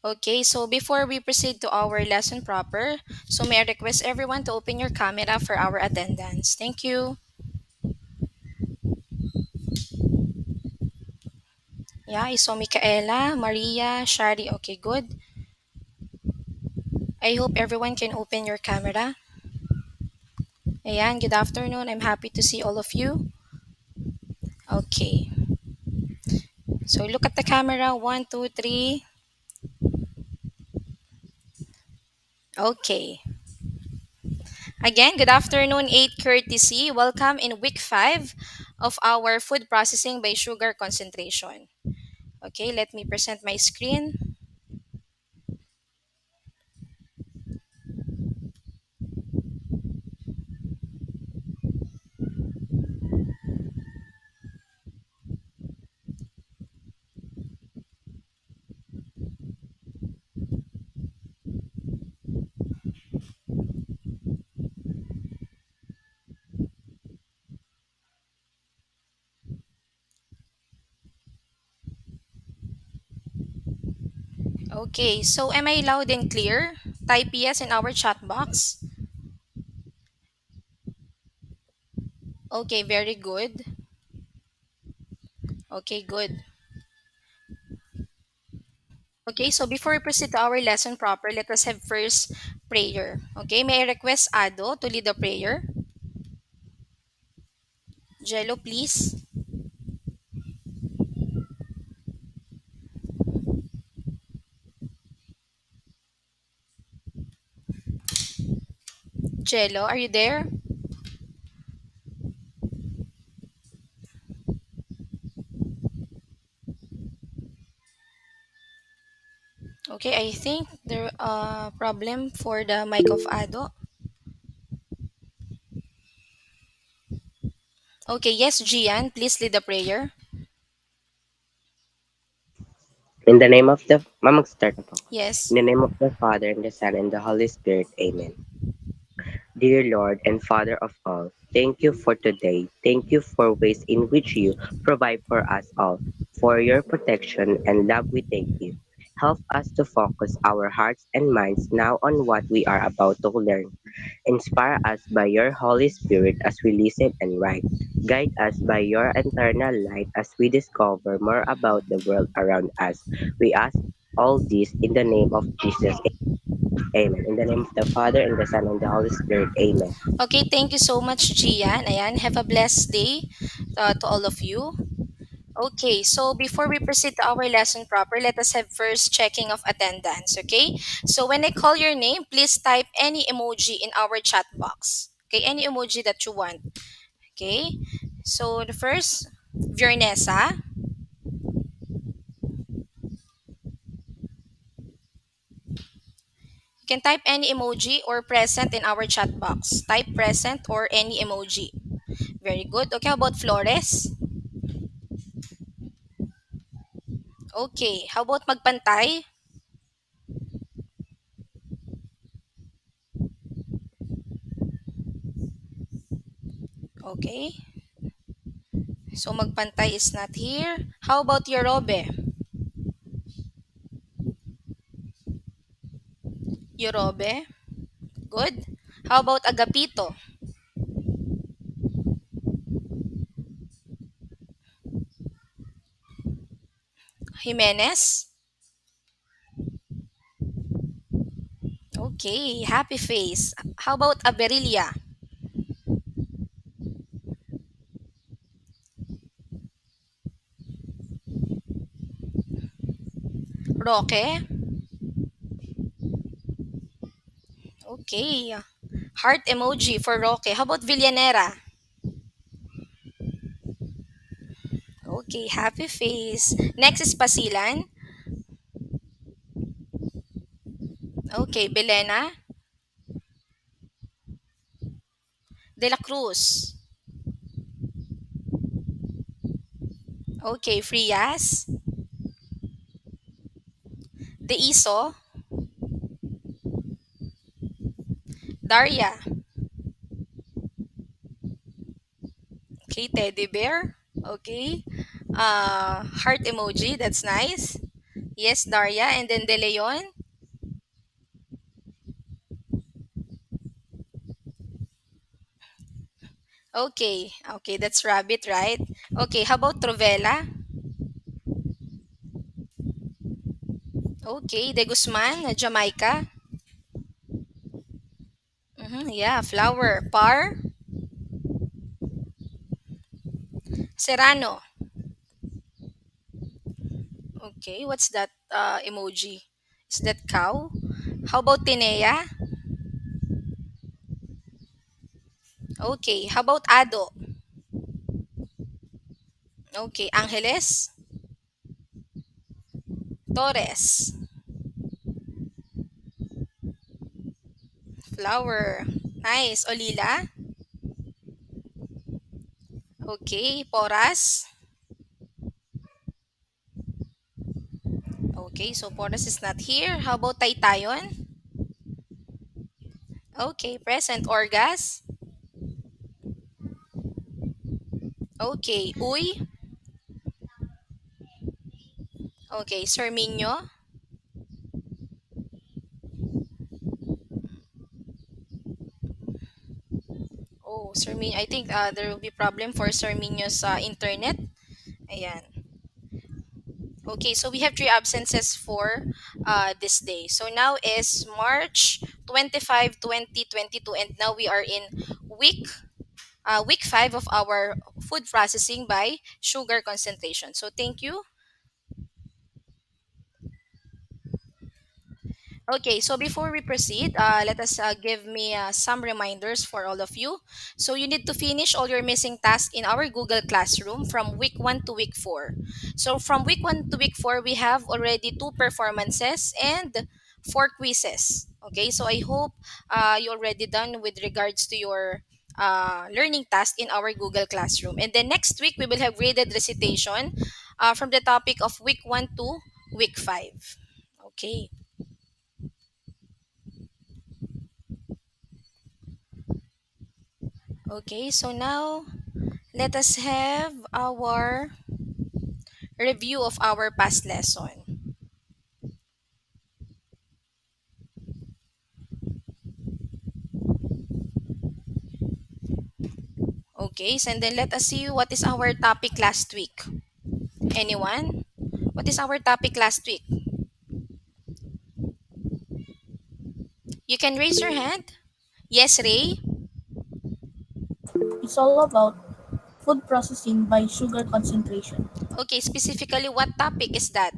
Okay, so before we proceed to our lesson proper, so may I request everyone to open your camera for our attendance. Thank you. Yeah, I saw Micaela, Maria, Shari. Okay, good. I hope everyone can open your camera. Ayan, good afternoon. I'm happy to see all of you. Okay, so look at the camera. One, two, three. Okay. Again, good afternoon, 8 courtesy. Welcome in week 5 of our food processing by sugar concentration. Okay, let me present my screen. Okay, so am I loud and clear? Type yes in our chat box. Okay, very good. Okay, good. Okay, so before we proceed to our lesson proper, let us have first prayer. Okay, may I request Ado to lead the prayer? Jello, please. Jello, are you there? Okay, I think there problem for the mic of Ado. Okay, yes, Gian, please lead the prayer. In the name of the Start na po. Yes. In the name of the Father and the Son and the Holy Spirit. Amen. Dear Lord and Father of all, thank you for today. Thank you for ways in which you provide for us all. For your protection and love we thank you. Help us to focus our hearts and minds now on what we are about to learn. Inspire us by your Holy Spirit as we listen and write. Guide us by your eternal light as we discover more about the world around us. We ask all this in the name of Jesus. Amen. In the name of the Father, and the Son, and the Holy Spirit. Amen. Okay, thank you so much, Gian. Ayan, have a blessed day to all of you. Okay, so before we proceed to our lesson proper, let us have first checking of attendance, okay? So when I call your name, please type any emoji in our chat box. Okay, any emoji that you want. Okay? So the first, Viernesa. You can type any emoji or present in our chat box. Type present or any emoji. Very good. Okay, how about Flores? Okay, how about magpantay? Okay, so magpantay is not here. How about Yorobe? Yorobe? Good. How about Agapito? Jimenez? Okay, happy face. How about Aberilla? Roque? Okay. Heart emoji for Roque. How about Villanera? Okay, happy face. Next is Pasilan. Okay, Belena. De la Cruz. Okay, Frias. De Iso. Daria. Okay, Teddy Bear. Okay. Heart emoji. That's nice. Yes, Daria, and then De Leon. Okay, okay, that's rabbit, right? Okay, how about Trovela? Okay, De Guzman, Jamaica. Yeah, flower. Par, Serrano. Okay, what's that emoji? Is that cow? How about Tinea? Okay, how about Ado? Okay, Angeles, Torres, flower. Nice. Olila. Okay, Poras. Okay, so Poras is not here. How about Taytayon? Okay, present. Orgas. Okay, Uy. Okay, Serminyo. Oh, Serminyo. I think there will be problem for Serminyo's internet. Ayan. Okay, so we have three absences for this day. So now is March 25, 2022, and now we are in week week 5 of our food processing by sugar concentration. So thank you. Okay, so before we proceed, let us give me some reminders for all of you. So you need to finish all your missing tasks in our Google Classroom from week 1 to week 4. So from week 1 to week 4, we have already two performances and four quizzes. Okay, so I hope you already done with regards to your learning task in our Google Classroom. And then next week, we will have graded recitation from the topic of week 1 to week 5. Okay. Okay, so now let us have our review of our past lesson. Okay, so and then let us see what is our topic last week. Anyone? What is our topic last week? You can raise your hand. Yes, Ray? It's all about food processing by sugar concentration. Okay, specifically, what topic is that?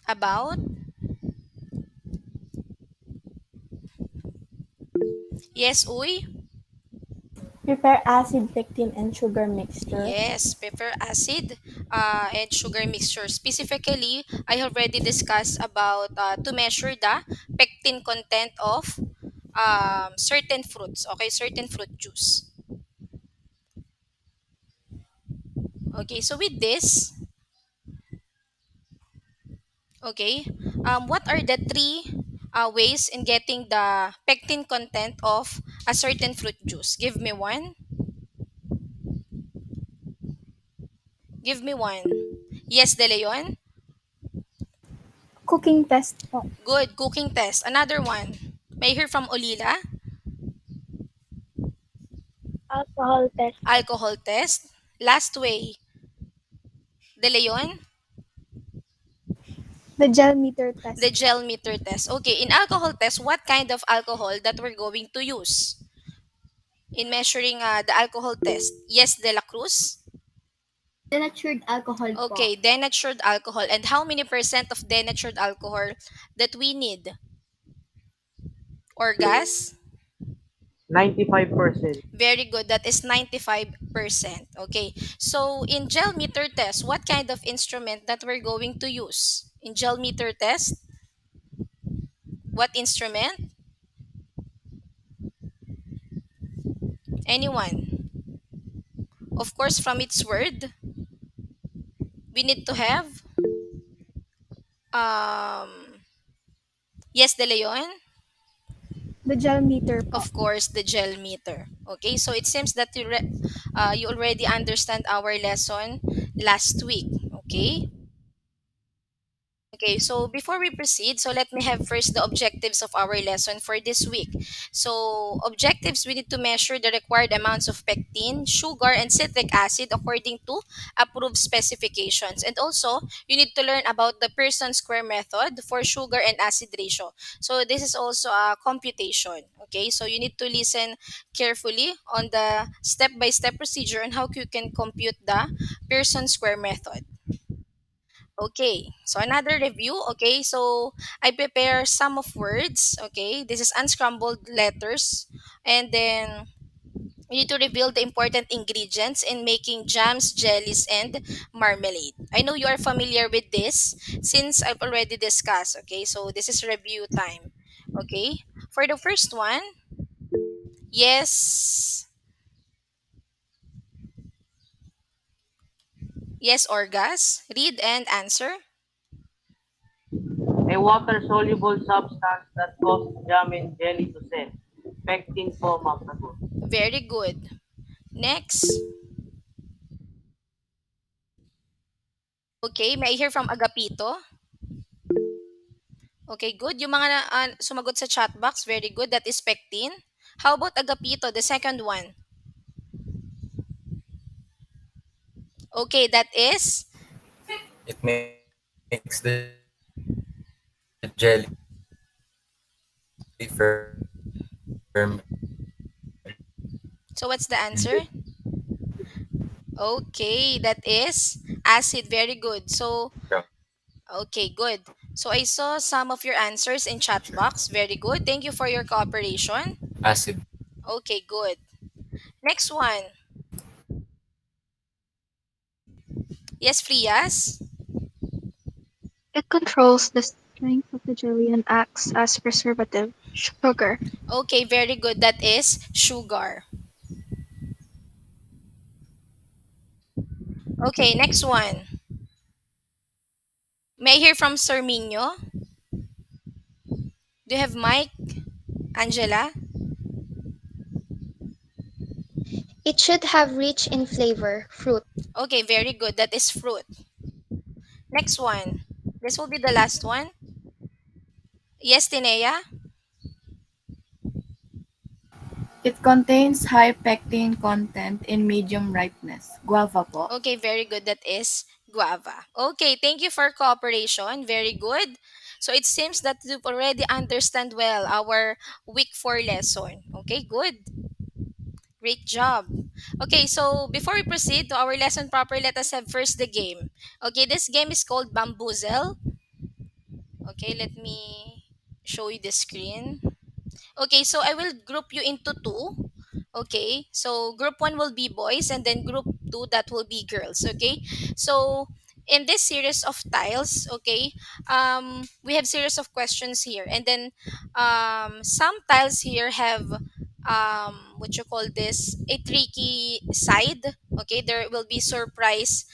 About? Yes, Uy? Prepare acid, pectin, and sugar mixture. Yes, pepper acid and sugar mixture. Specifically, I already discussed about to measure the pectin content of certain fruits. Okay, certain fruit juice. Okay, so with this, okay, what are the three ways in getting the pectin content of a certain fruit juice? Give me one. Give me one. Yes, De Leon. Cooking test po. Good. Cooking test. Another one. May I hear from Olila? Alcohol test po. Alcohol test. Last way. De Leon? The gel meter The test po. gel meter test. Okay, in alcohol test, what kind of alcohol that we're going to use in measuring the alcohol test? Yes, De La Cruz. Denatured alcohol po. Okay, denatured alcohol. And how many percent of denatured alcohol that we need? Or gas? 95%. Very good. That is 95%. Okay. So in gel meter test, what kind of instrument that we're going to use? In gel meter test, what instrument? Anyone? Of course, from its word, we need to have um yes, De Leon. The gel meter po. Of course, the gel meter. Okay, so it seems that you already understand our lesson last week. Okay? Okay, so before we proceed, so let me have first the objectives of our lesson for this week. So, objectives, we need to measure the required amounts of pectin, sugar, and citric acid according to approved specifications. And also, you need to learn about the Pearson square method for sugar and acid ratio. So, this is also a computation. Okay, so you need to listen carefully on the step by step procedure on how you can compute the Pearson square method. Okay, so another review. Okay, so I prepare some of words. Okay, this is unscrambled letters. And then you need to reveal the important ingredients in making jams, jellies, and marmalade. I know you are familiar with this since I've already discussed. Okay, so this is review time. Okay, for the first one, yes, yes or gas, read and answer. A water-soluble substance that causes jam and jelly to set. Pectin po, Ma'am Sagot. Very good. Next. Okay, may I hear from Agapito? Okay, good. Yung mga sumagot sa chat box, very good. That is pectin. How about Agapito, the second one? Okay, that is It makes the jelly firm so what's the and answer? Okay, that is acid. Very good. So, okay, good. So I saw some of your answers in chat box. Very good. Thank you for your cooperation. acid. Okay, good. Next one. Yes, Frias. It controls the strength of the jelly and acts as preservative. Sugar. Okay, very good. That is sugar. Okay, next one. May I hear from Sir Minyo? Do you have mic, Angela? It should have rich in flavor, fruit. Okay, very good. That is fruit. Next one. This will be the last one. Yes, Tinea? It contains high pectin content in medium ripeness. Guava po. Okay, very good. That is guava. Okay, thank you for cooperation. Very good. So it seems that you already understand well our week 4 lesson. Okay, good. Great job. Okay, so before we proceed to our lesson proper, let us have first the game. Okay, this game is called Bamboozle. Okay, let me show you the screen. Okay, so I will group you into two. Okay, so group one will be boys, and then group two that will be girls. Okay, so in this series of tiles, okay, we have series of questions here, and then some tiles here have what you call this, a tricky side. Okay, there will be surprise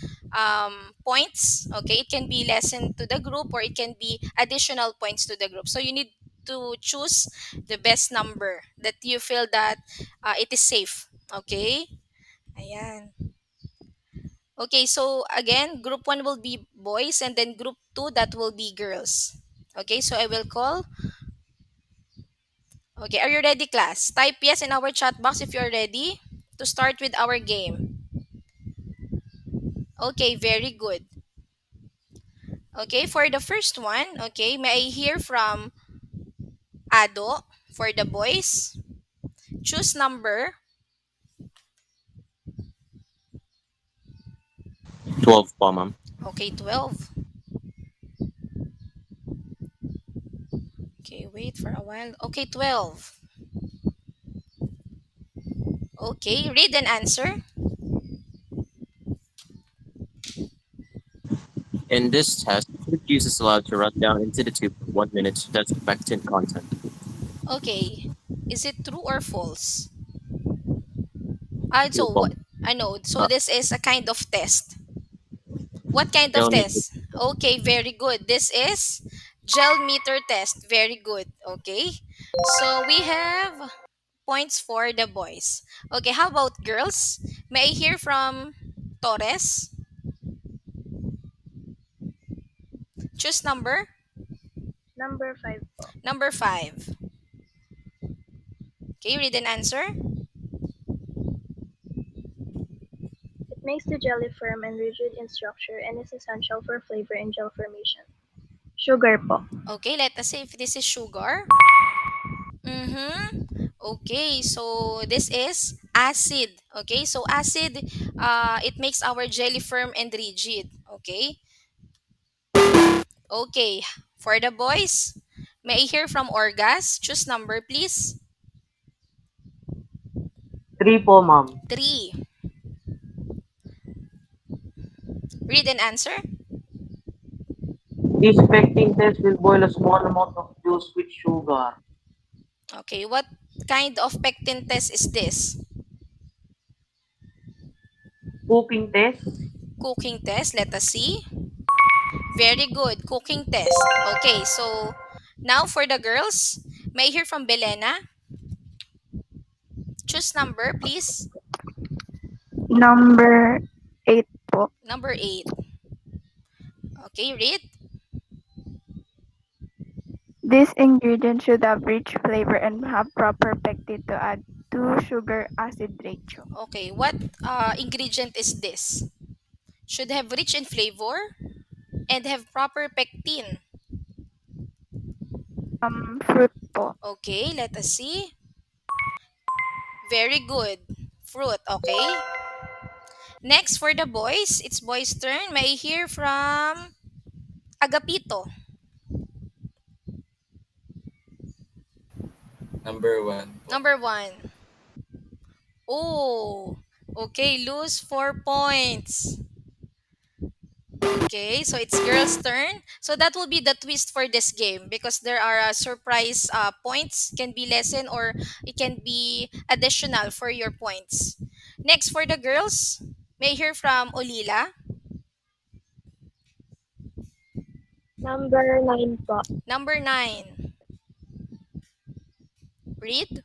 points. Okay, it can be lesson to the group, or it can be additional points to the group. So you need to choose the best number that you feel that it is safe. Okay? Ayan. Okay, so again, group 1 will be boys, and then group 2 that will be girls. Okay, so I will call. Okay, are you ready, class? Type yes in our chat box if you're ready to start with our game. Okay, very good. Okay, for the first one, okay, may I hear from Ado for the boys? Choose number. 12 po, ma'am. Okay, 12. Okay, wait for a while. Okay, 12. Okay, read and answer. In this test, fruit juice is allowed to run down into the tube for 1 minute to test pectin content. Okay, is it true or false? True So po. what? I know. So Uh, this is a kind of test. What kind of gel meter. test? Okay, very good. This is gel meter test. Very good. Okay. So we have points for the boys. Okay, how about girls? May I hear from Torres? Choose number. Number 5 po. Number 5. Okay, read and answer. It makes the jelly firm and rigid in structure and is essential for flavor and gel formation. Sugar po. Okay, let us see if this is sugar. Mm-hmm. Okay, so this is acid. Okay, so acid, it makes our jelly firm and rigid. Okay. Okay, for the boys, may I hear from Orgas? Choose number, please. 3 po, ma'am. 3. Read and answer. This pectin test will boil a small amount of juice with sugar. Okay, what kind of pectin test is this? Cooking test. Cooking test. Let us see. Very good. Cooking test. Okay, so now for the girls, may I hear from Belena? Choose number, please. Number 8 po. Number 8. Okay, read. This ingredient should have rich flavor and have proper pectin to add to sugar acid ratio. Okay, what ingredient is this? Should have rich in flavor and have proper pectin. Fruit po. Okay, let us see. Very good. Fruit, okay? Next for the boys, it's boys' turn. May I hear from Agapito. Number 1 po. Number 1. Oh, okay, lose 4 points. Okay, so it's girls' turn. So that will be the twist for this game because there are surprise points, can be lesson or it can be additional for your points. Next for the girls, may I hear from Olila. Number 9 po. Number 9. Read.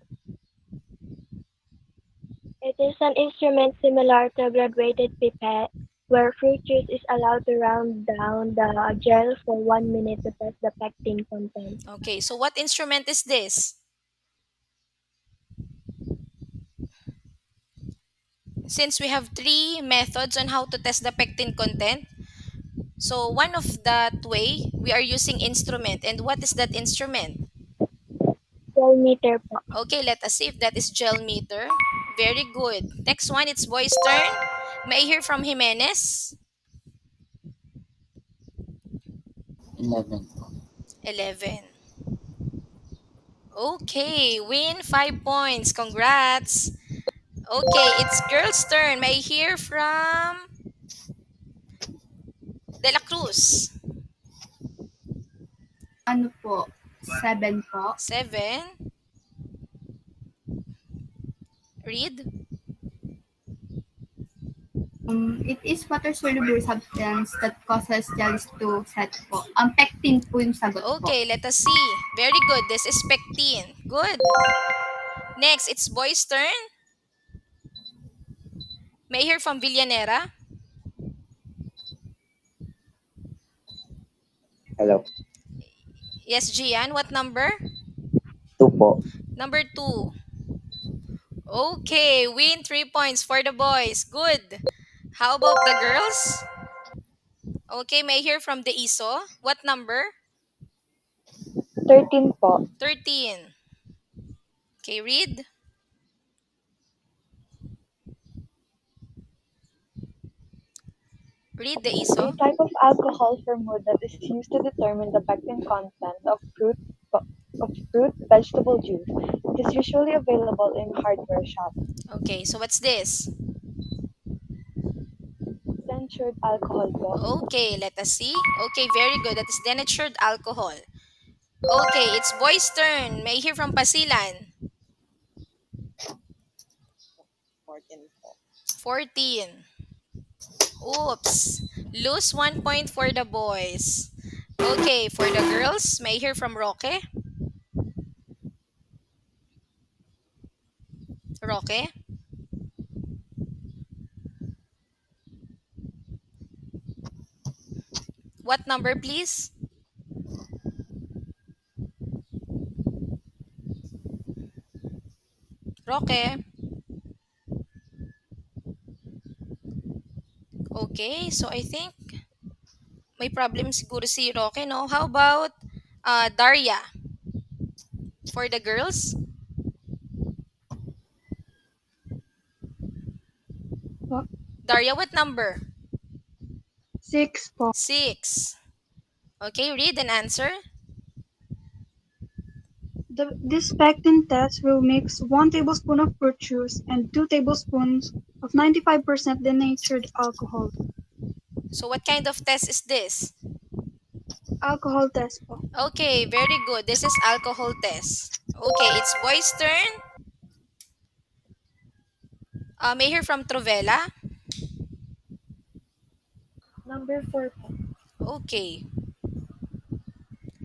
It is an instrument similar to a graduated pipette where fruit juice is allowed to round down the gel for 1 minute to test the pectin content. Okay, so what instrument is this? Since we have three methods on how to test the pectin content, so one of that way we are using instrument. And what is that instrument? Gel meter po. Okay, let us see if that is gel meter. Very good. Next one, it's boy's turn. May I hear from Jimenez? 11 po. 11. Okay, win 5 points. Congrats. Okay, it's girl's turn. May I hear from De La Cruz? Ano po? 7 po. 7. Read. It is water-soluble substance that causes jellies to set po. Ang pectin po yung sagot po. Okay, let us see. Very good. This is pectin. Good. Next, it's boy's turn. May I hear from Villanera? Hello. Yes, Gian. What number? 2 po. Number 2. Okay, win 3 points for the boys. Good. How about the girls? Okay, may I hear from the ISO? What number? 13 po. 13. Okay, read. Read the A ISO. type of alcohol formula that is used to determine the pectin content of fruit vegetable juice. It is usually available in hardware shops. Okay, so what's this? Denatured alcohol po. Okay, let us see. Okay, very good. That is denatured alcohol. Okay, it's boy's turn. May I hear from Pasilan? 14. Oops. Lose 1 point for the boys. Okay, for the girls, may I hear from Roque? Roque? What number, please? Roque. Okay, so I think may problem siguro si Roque, no? How about Daria for the girls? Po. Daria, what number? 6 po. 6. Okay, read and answer. This pectin test will mix 1 tablespoon of fruit juice and 2 tablespoons of 95% denatured alcohol. So what kind of test is this? Alcohol test po. Okay, very good. This is alcohol test. Okay, it's boys' turn. May I hear from Trovella. Number 4 po. Okay,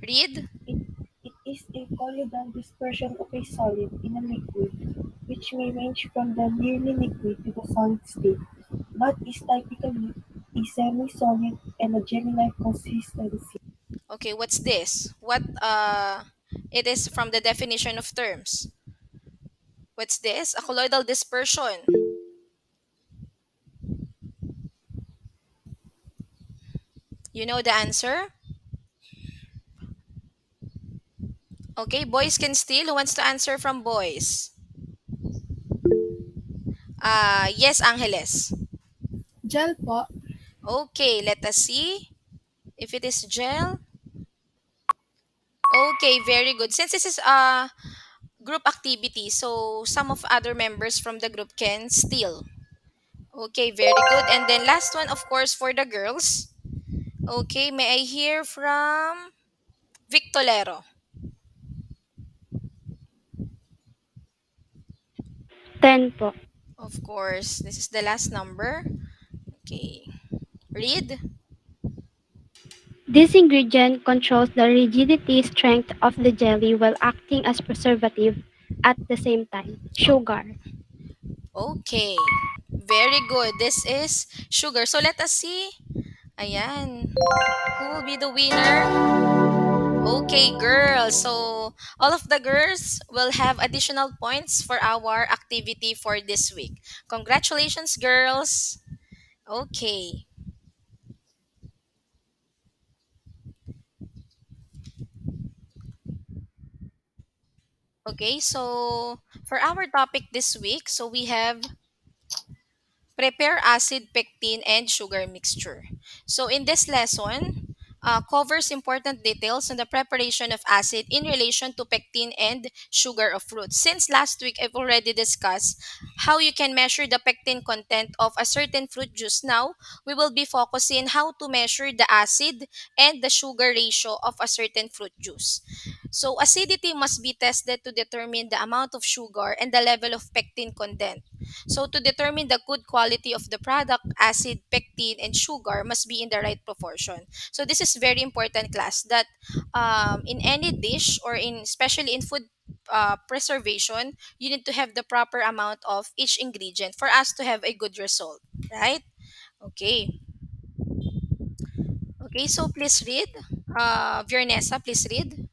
read. It, it is a colloidal dispersion of a solid in a liquid, which may range from the nearly liquid to the solid state, but is typically a semi-solid and a jelly-like consistency. Okay, what's this? What it is from the definition of terms. What's this? A colloidal dispersion. You know the answer? Okay, boys can steal. Who wants to answer from boys? Yes, Angeles. Gel po. Okay, let us see if it is gel. Okay, very good. Since this is a group activity, so some of other members from the group can steal. Okay, very good. And then last one, of course, for the girls. Okay, may I hear from Victolero? 10 po. Of course, this is the last number. Okay, read. This ingredient controls the rigidity strength of the jelly while acting as preservative at the same time. Sugar. Okay, very good. This is sugar. So let us see. Ayan. Who will be the winner? Okay, girls. So all of the girls will have additional points for our activity for this week. Congratulations, girls. Okay. Okay, so for our topic this week, so we have prepare acid, pectin, and sugar mixture. So in this lesson, covers important details on the preparation of acid in relation to pectin and sugar of fruits. Since last week, I've already discussed how you can measure the pectin content of a certain fruit juice. Now, we will be focusing how to measure the acid and the sugar ratio of a certain fruit juice. So, acidity must be tested to determine the amount of sugar and the level of pectin content. So to determine the good quality of the product, acid, pectin, and sugar must be in the right proportion. So this is very important class that in any dish or in especially in food preservation, you need to have the proper amount of each ingredient for us to have a good result, right? Okay. Okay, so please read. Viernesa, please read.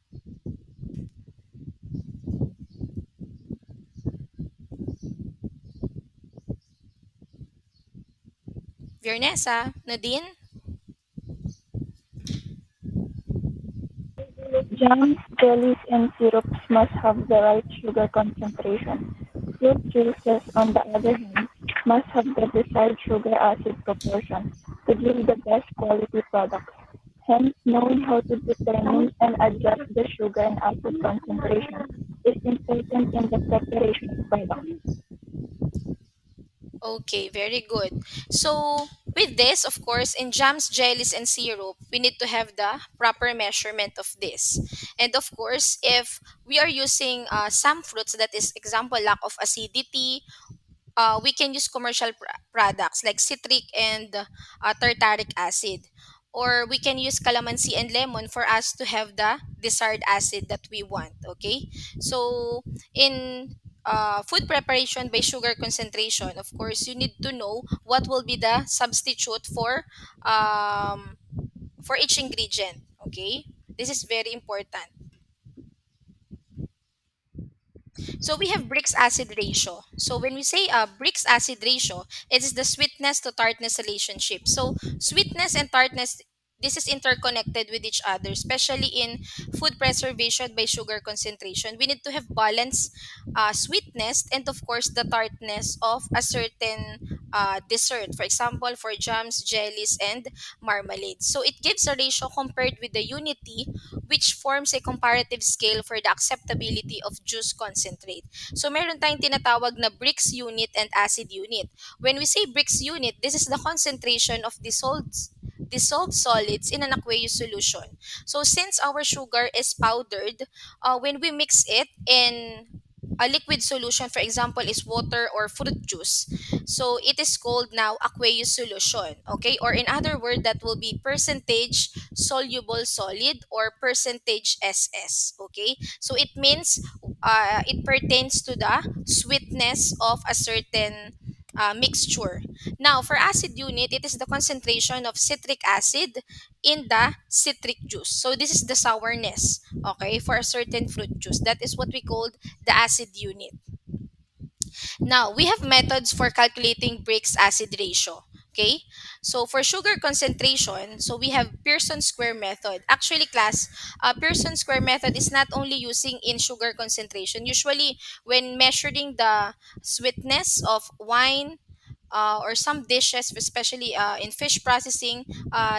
Viernesa, Nadine. Jams, jellies, and syrups must have the right sugar concentration. Fruit juices, on the other hand, must have the desired sugar-acid proportion to give the best quality products. Hence, knowing how to determine and adjust the sugar and acid concentration is important in the preparation of products. Okay, very good. So, with this, of course, in jams, jellies, and syrup, we need to have the proper measurement of this. And of course, if we are using some fruits, that is example, lack of acidity, we can use commercial products like citric and tartaric acid. Or we can use calamansi and lemon for us to have the desired acid that we want. Okay? So, in food preparation by sugar concentration, of course, you need to know what will be the substitute um, for each ingredient. Okay? This is very important. So we have Brix acid ratio. So when we say Brix acid ratio, it is the sweetness to tartness relationship. So sweetness and tartness, this is interconnected with each other, especially in food preservation by sugar concentration. We need to have balance, sweetness, and of course the tartness of a certain dessert. For example, for jams, jellies, and marmalades. So it gives a ratio compared with the unity, which forms a comparative scale for the acceptability of juice concentrate. So meron tayong tinatawag na Brix unit and acid unit. When we say Brix unit, this is the concentration of dissolved solids in an aqueous solution. So since our sugar is powdered, when we mix it in a liquid solution, for example, is water or fruit juice. So it is called now aqueous solution, okay? Or in other word, that will be percentage soluble solid or percentage SS, okay? So it means it pertains to the sweetness of a certain mixture. Now, for acid unit, it is the concentration of citric acid in the citric juice. So this is the sourness, okay, for a certain fruit juice. That is what we call the acid unit. Now, we have methods for calculating Brix acid ratio. Okay? So, for sugar concentration, so we have Pearson square method. Actually, class, Pearson square method is not only using in sugar concentration. Usually, when measuring the sweetness of wine, or some dishes, especially in fish processing,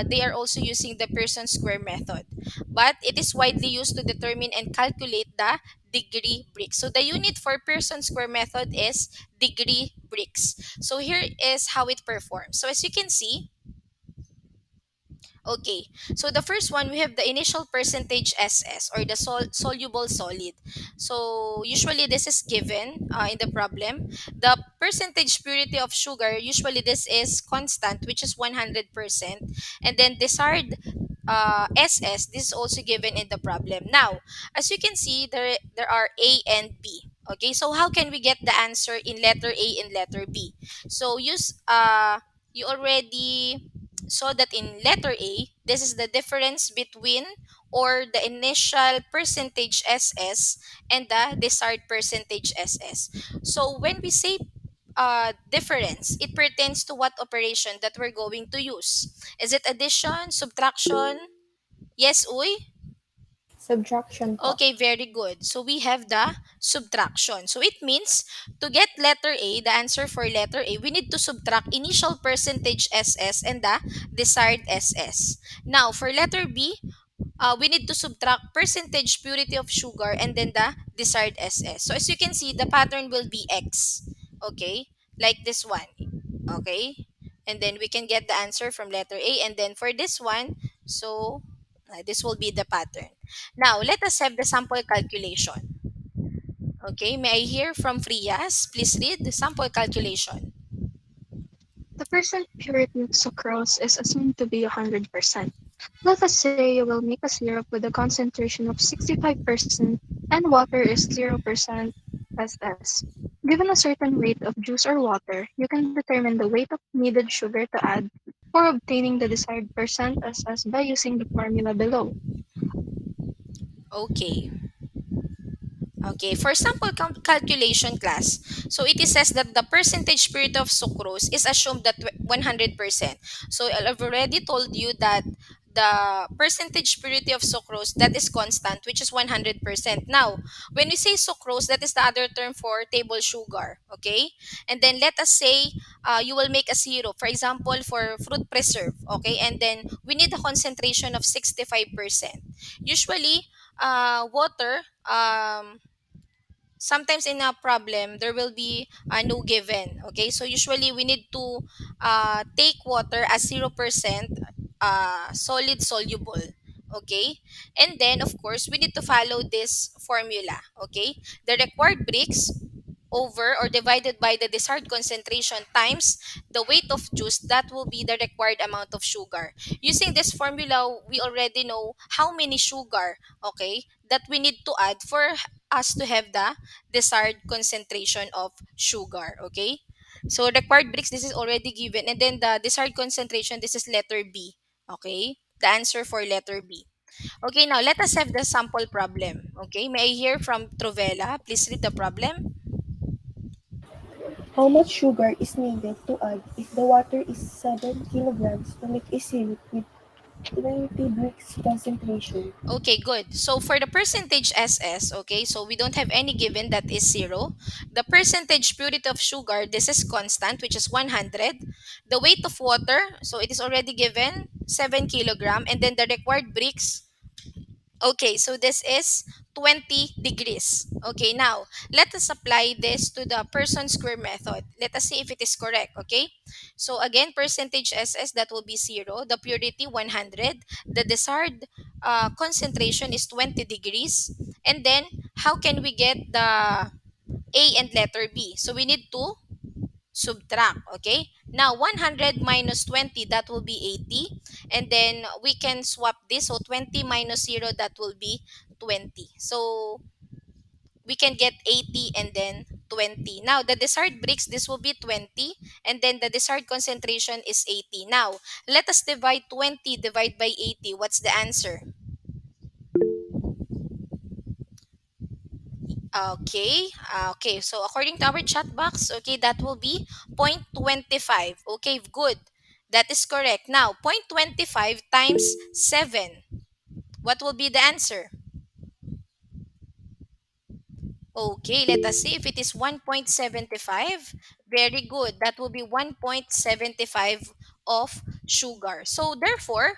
they are also using the Pearson square method. But it is widely used to determine and calculate the degree bricks. So the unit for Pearson square method is degree bricks. So here is how it performs. So as you can see, okay, so the first one, we have the initial percentage SS or the soluble solid. So usually this is given in the problem. The percentage purity of sugar, usually this is constant, which is 100%. And then desired SS, this is also given in the problem. Now, as you can see, there are A and B. Okay, so how can we get the answer in letter A and letter B? So you already saw that in letter A, this is the difference between or the initial percentage SS and the desired percentage SS. So when we say difference, it pertains to what operation that we're going to use. Is it addition, subtraction? Yes, uy? Subtraction po. Okay, very good. So we have the subtraction. So it means to get letter A, the answer for letter A, we need to subtract initial percentage SS and the desired SS. Now, for letter B, we need to subtract percentage purity of sugar and then the desired SS. So as you can see, the pattern will be X. Okay? Like this one. Okay? And then we can get the answer from letter A. And then for this one, so this will be the pattern. Now, let us have the sample calculation. Okay? May I hear from Frias? Please read the sample calculation. The percent purity of sucrose is assumed to be 100%. Let us say you will make a syrup with a concentration of 65% and water is 0% SS. Given a certain weight of juice or water, you can determine the weight of needed sugar to add for obtaining the desired percent SS by using the formula below. Okay. Okay, for sample calculation class, so it is says that the percentage purity of sucrose is assumed that 100%. So I've already told you that the percentage purity of sucrose that is constant, which is 100%. Now, when we say sucrose, that is the other term for table sugar, okay? And then let us say you will make a syrup, for example, for fruit preserve, okay? And then we need a concentration of 65%. Usually, water, sometimes in a problem there will be no given, okay, so usually we need to take water as 0% solid soluble, okay, and then of course we need to follow this formula, okay, the required bricks over or divided by the desired concentration times the weight of juice, that will be the required amount of sugar. Using this formula, we already know how many sugar, okay, that we need to add for us to have the desired concentration of sugar, okay. So required bricks, this is already given, and then the desired concentration, this is letter B, okay, the answer for letter B. Okay, now let us have the sample problem. Okay, may I hear from Trovella? Please read the problem. How much sugar is needed to add if the water is 7 kilograms to make a syrup with 20 bricks concentration? Okay, good. So for the percentage SS, okay, so we don't have any given that is 0. The percentage purity of sugar, this is constant, which is 100. The weight of water, so it is already given, 7 kilogram. And then the required bricks, okay, so this is 20 degrees. Okay, now let us apply this to the person square method. Let us see if it is correct. Okay, so again, percentage SS, that will be 0. The purity 100. The desired concentration is 20 degrees. And then how can we get the A and letter B? So we need to subtract. Okay, now 100 minus 20, that will be 80. And then we can swap this, so 20 minus 0, that will be 20. So we can get 80 and then 20. Now the desired bricks, this will be 20, and then the desired concentration is 80. Now let us divide 20 divide by 80. What's the answer? Okay, so according to our chat box, okay, that will be 0.25. Okay, good. That is correct. Now, 0.25 times 7. What will be the answer? Okay, let us see if it is 1.75. Very good. That will be 1.75 of sugar. So, therefore,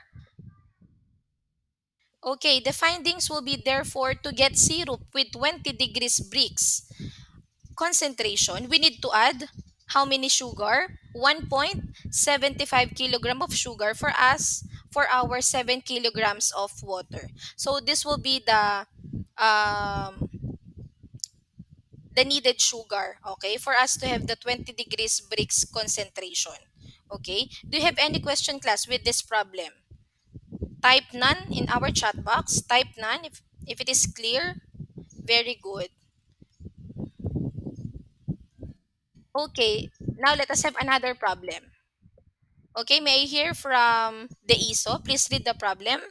okay, the findings will be therefore to get syrup with 20 degrees Brix concentration, we need to add how many sugar? 1.75 kilogram of sugar for us for our 7 kilograms of water. So this will be um, the needed sugar, okay, for us to have the 20 degrees Brix concentration. Okay, do you have any question, class, with this problem? Type none in our chat box. Type none if it is clear. Very good. Okay, now let us have another problem. Okay, may I hear from the ISO? Please read the problem.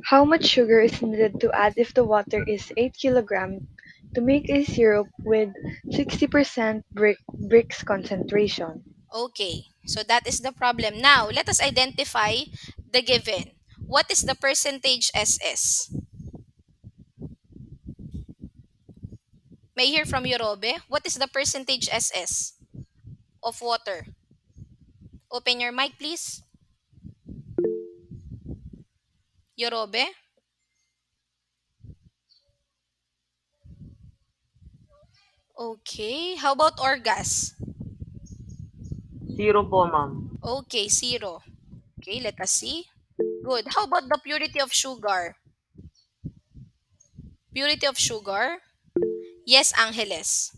How much sugar is needed to add if the water is 8 kilograms to make a syrup with 60% bricks concentration? Okay, so that is the problem. Now, let us identify the given. What is the percentage SS? May I hear from you, Robe? What is the percentage SS of water? Open your mic, please. Yorobe? Okay, how about Orgas? Zero po, ma'am. Okay, 0. Okay, let us see. Good. How about the purity of sugar? Purity of sugar? Yes, Angeles.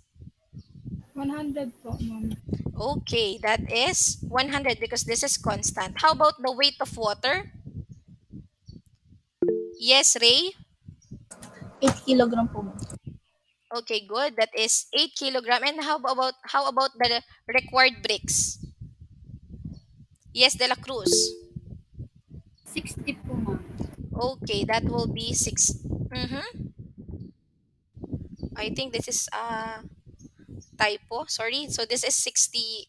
100 po, ma'am. Okay, that is 100 because this is constant. How about the weight of water? Yes, Ray? 8 kilogram po, ma'am. Okay, good. That is 8 kilogram. And how about the required bricks? Yes, De La Cruz. 60 po, ma'am. Okay, that will be 6. Mm-hmm. I think this is a typo. Sorry. So this is 60.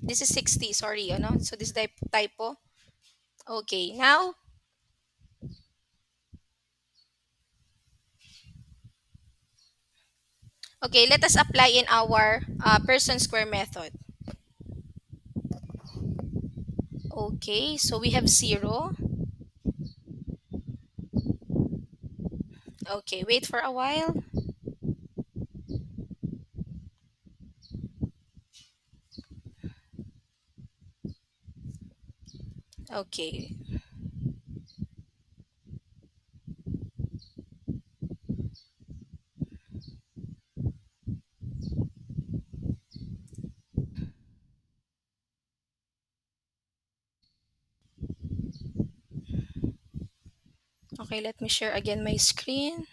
This is 60. Sorry, So this is typo. Okay, now, okay, let us apply in our person square method. Okay, so we have 0. Okay, wait for a while. Okay. Okay, let me share again my screen.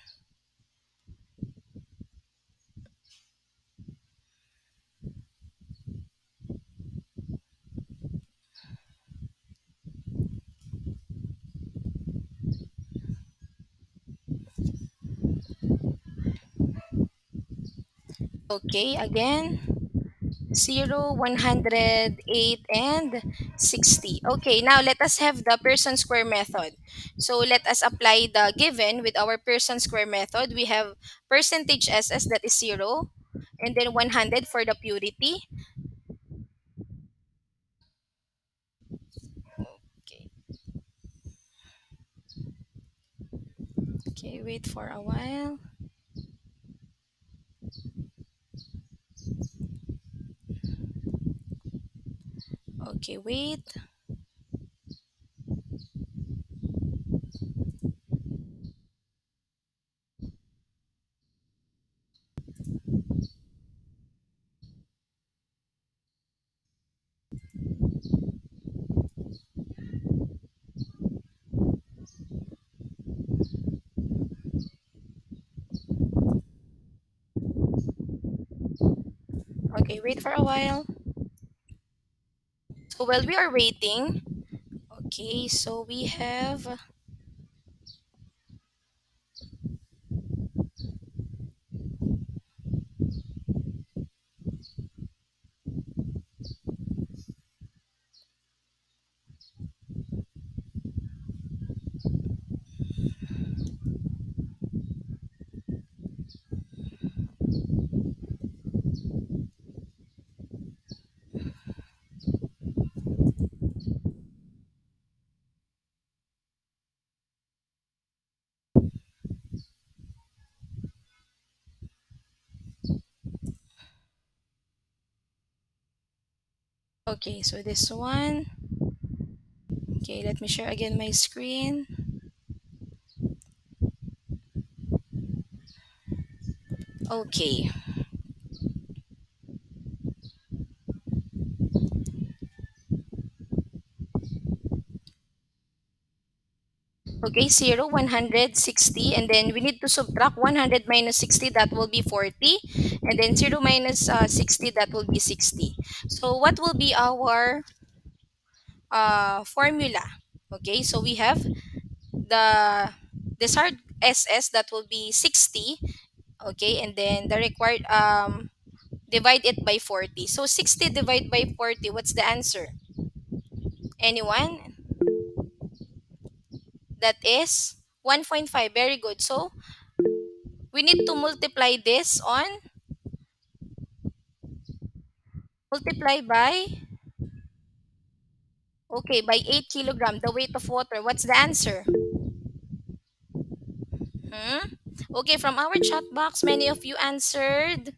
Okay, again. 0, 108, and 60. Okay, now let us have the Pearson square method. So let us apply the given with our Pearson square method. We have percentage SS, that is 0, and then 100 for the purity. Okay, okay, wait for a while. Okay, wait. Okay, wait for a while. So while we are waiting, okay, so we have, okay, so this one. Okay, let me share again my screen. Okay. Okay, 0, 160, and then we need to subtract 100 minus 60, that will be 40, and then 0 minus 60, that will be 60. So what will be our formula? Okay, so we have the desired SS, that will be 60, okay, and then the required, divide it by 40. So 60 divided by 40, what's the answer? Anyone? That is 1.5. Very good. So we need to multiply this on, multiply by, okay, by 8 kilogram, the weight of water. What's the answer? Hmm? Okay, from our chat box, many of you answered.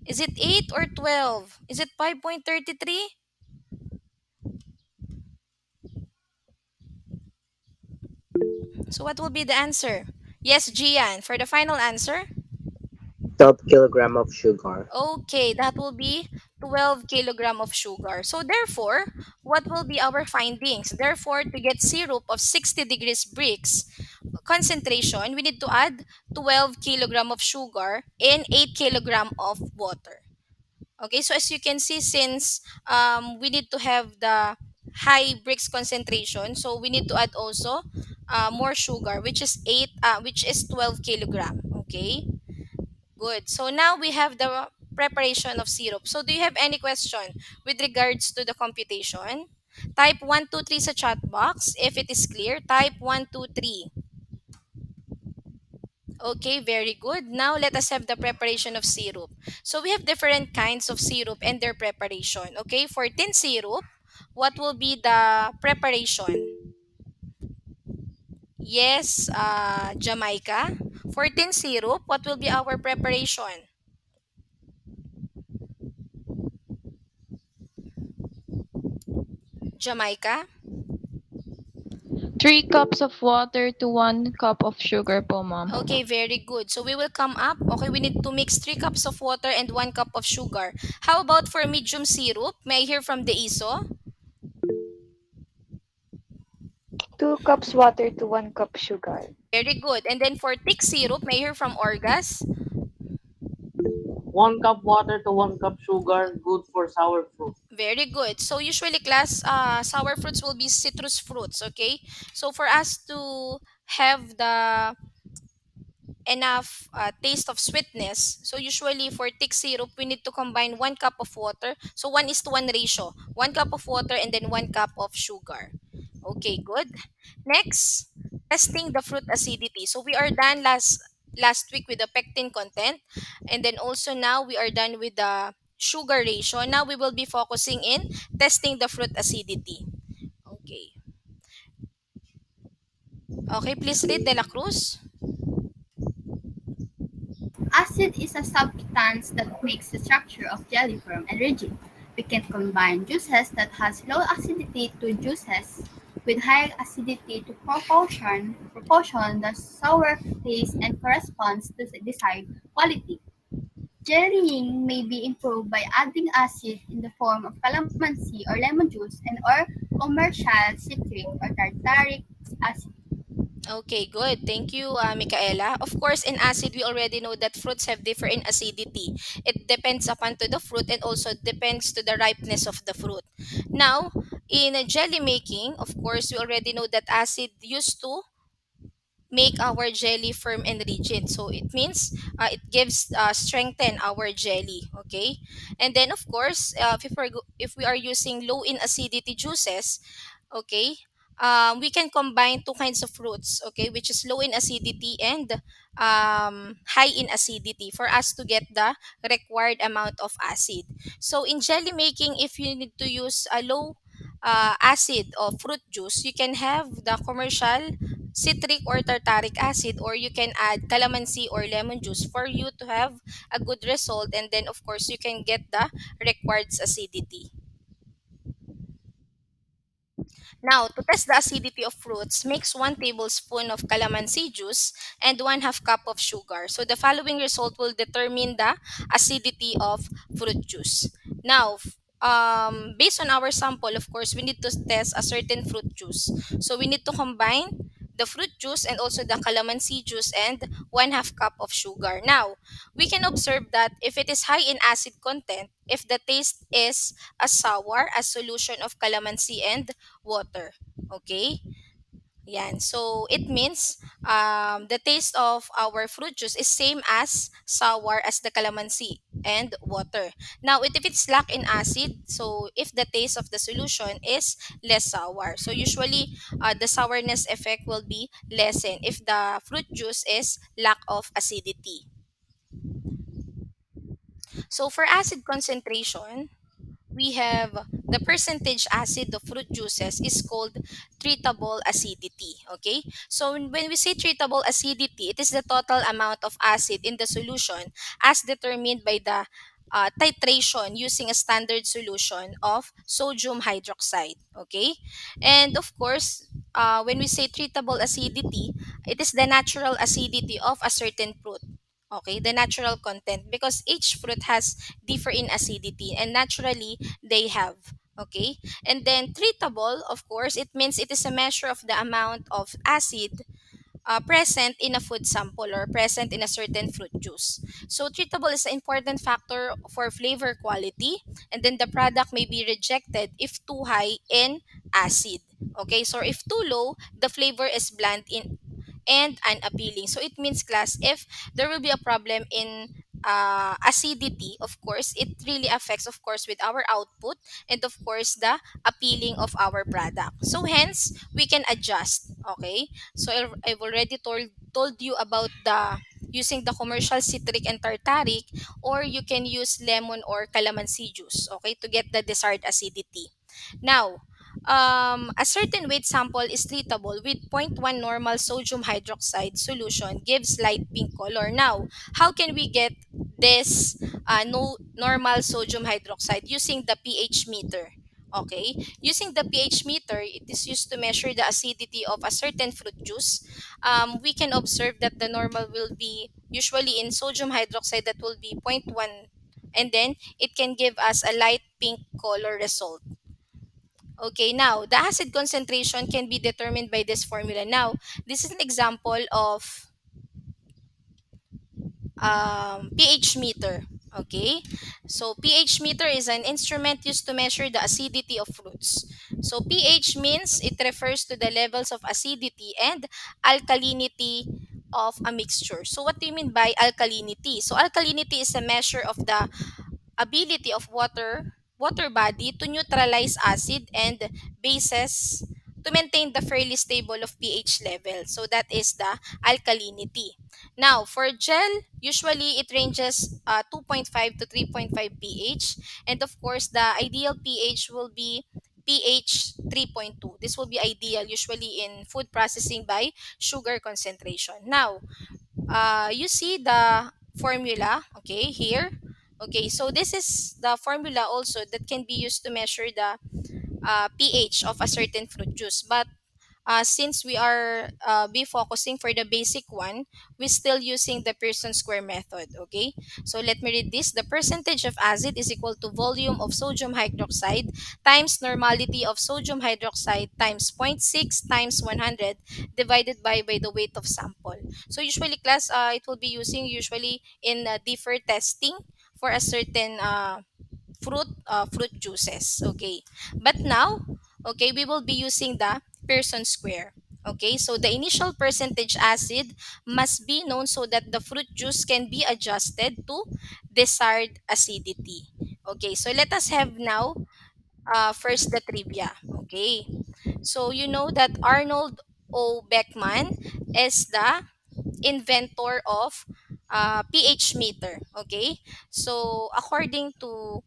Is it 8 or 12? Is it 5.33? So what will be the answer? Yes, Gian, for the final answer. 12 kilogram of sugar. Okay, that will be 12 kilogram of sugar. So therefore, what will be our findings? Therefore, to get syrup of 60 degrees Brix concentration, we need to add 12 kilogram of sugar and 8 kilogram of water. Okay, so as you can see, since we need to have the high Brix concentration, so we need to add also more sugar, which is 8, which is 12 kilogram. Okay. Good. So now we have the preparation of syrup. So do you have any question with regards to the computation? Type 123 sa chat box. If it is clear, type 123. Okay, very good. Now let us have the preparation of syrup. So we have different kinds of syrup and their preparation. Okay, for tin syrup, what will be the preparation? Yes, Jamaica. For tin syrup, what will be our preparation? Jamaica. 3 cups of water to 1 cup of sugar po, ma'am. Okay, very good. So we will come up. Okay, we need to mix 3 cups of water and 1 cup of sugar. How about for medium syrup? May I hear from the ISO? 2 cups water to 1 cup sugar. Very good. And then for thick syrup, may I hear from Orgas? 1 cup water to 1 cup sugar, good for sour fruit. Very good. So usually class, sour fruits will be citrus fruits, okay? So for us to have the enough taste of sweetness. So usually for thick syrup, we need to combine 1 cup of water. So 1:1 ratio. 1 cup of water and then 1 cup of sugar. Okay, good. Next, testing the fruit acidity. So we are done last week with the pectin content, and then also now we are done with the sugar ratio. Now we will be focusing in testing the fruit acidity. Okay. Okay, please read De La Cruz. Acid is a substance that makes the structure of jelly firm and rigid. We can combine juices that has low acidity to juices with high acidity to proportion the sour taste and corresponds to the desired quality. Jellying may be improved by adding acid in the form of calamansi or lemon juice and or commercial citric or tartaric acid. Okay, good. Thank you, Michaela. Of course, in acid, we already know that fruits have different acidity. It depends upon to the fruit and also depends to the ripeness of the fruit. Now, in jelly making, of course, we already know that acid used to make our jelly firm and rigid. So it means it gives strengthen our jelly. Okay, and then of course, if we are using low in acidity juices, okay, we can combine two kinds of fruits, okay, which is low in acidity and high in acidity for us to get the required amount of acid. So in jelly making, if you need to use a low acid of fruit juice, you can have the commercial citric or tartaric acid, or you can add calamansi or lemon juice for you to have a good result, and then of course you can get the required acidity. Now, to test the acidity of fruits, mix 1 tablespoon of calamansi juice and 1/2 cup of sugar. So the following result will determine the acidity of fruit juice. Now, based on our sample, of course, we need to test a certain fruit juice. So we need to combine the fruit juice and also the calamansi juice and 1/2 cup of sugar. Now, we can observe that if it is high in acid content, if the taste is as sour as solution of calamansi and water. Okay? Yan. So, it means the taste of our fruit juice is same as sour as the calamansi and water. Now, if it's lack in acid, so if the taste of the solution is less sour. So, usually, the sourness effect will be lessened if the fruit juice is lack of acidity. So, for acid concentration, we have the percentage acid of fruit juices is called treatable acidity. Okay, so when we say treatable acidity, it is the total amount of acid in the solution as determined by the titration using a standard solution of sodium hydroxide. Okay, and of course, when we say treatable acidity, it is the natural acidity of a certain fruit. Okay, the natural content, because each fruit has differ in acidity and naturally they have. Okay, and then treatable, of course, it means it is a measure of the amount of acid present in a food sample or present in a certain fruit juice. So treatable is an important factor for flavor quality, and then the product may be rejected if too high in acid. Okay, so if too low, the flavor is bland in and unappealing. So it means, class, if there will be a problem in acidity, of course, it really affects, of course, with our output and, of course, the appealing of our product. So hence, we can adjust. Okay, so I've already told you about the using the commercial citric and tartaric, or you can use lemon or calamansi juice, okay, to get the desired acidity. Now, a certain weight sample is treatable with zero point 0.1 normal sodium hydroxide solution gives light pink color. Now, how can we get this no normal sodium hydroxide using the pH meter? Okay, using the pH meter, it is used to measure the acidity of a certain fruit juice. We can observe that the normal will be usually in sodium hydroxide, that will be zero point 0.1, and then it can give us a light pink color result. Okay, now the acid concentration can be determined by this formula. Now, this is an example of pH meter. Okay, so pH meter is an instrument used to measure the acidity of fruits. So pH means it refers to the levels of acidity and alkalinity of a mixture. So what do you mean by alkalinity? So alkalinity is a measure of the ability of water body to neutralize acid and bases to maintain the fairly stable of pH level. So that is the alkalinity. Now, for gel, usually it ranges 2.5 to 3.5 pH. And of course, the ideal pH will be pH 3.2. This will be ideal usually in food processing by sugar concentration. Now, you see the formula, okay, here. Okay, so this is the formula also that can be used to measure the pH of a certain fruit juice. But since we are be focusing for the basic one, we're still using the Pearson square method. Okay, so let me read this. The percentage of acid is equal to volume of sodium hydroxide times normality of sodium hydroxide times zero point 0.6 times 100 divided by the weight of sample. So usually class, it will be using usually in differ testing for a certain fruit juices. Okay, but now, okay, we will be using the Pearson square. Okay, so the initial percentage acid must be known so that the fruit juice can be adjusted to desired acidity. Okay, so let us have now first the trivia. Okay, so you know that Arnold O. Beckman is the inventor of pH meter. Okay, so according to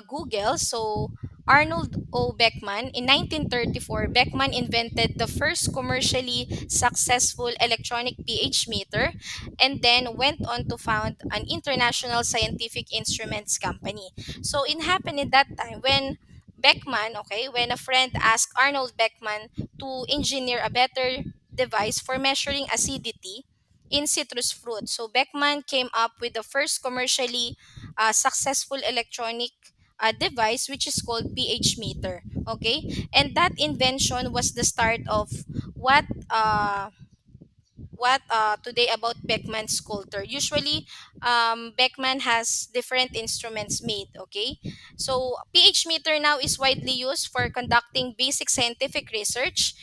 Google, so Arnold O. Beckman in 1934, Beckman invented the first commercially successful electronic pH meter, and then went on to found an international scientific instruments company. So it happened in that time when Beckman, okay, when a friend asked Arnold Beckman to engineer a better device for measuring acidity in citrus fruit. So Beckman came up with the first commercially successful electronic device, which is called pH meter. Okay, and that invention was the start of what uh, today about Beckman's culture. Usually, Beckman has different instruments made. Okay, so pH meter now is widely used for conducting basic scientific research,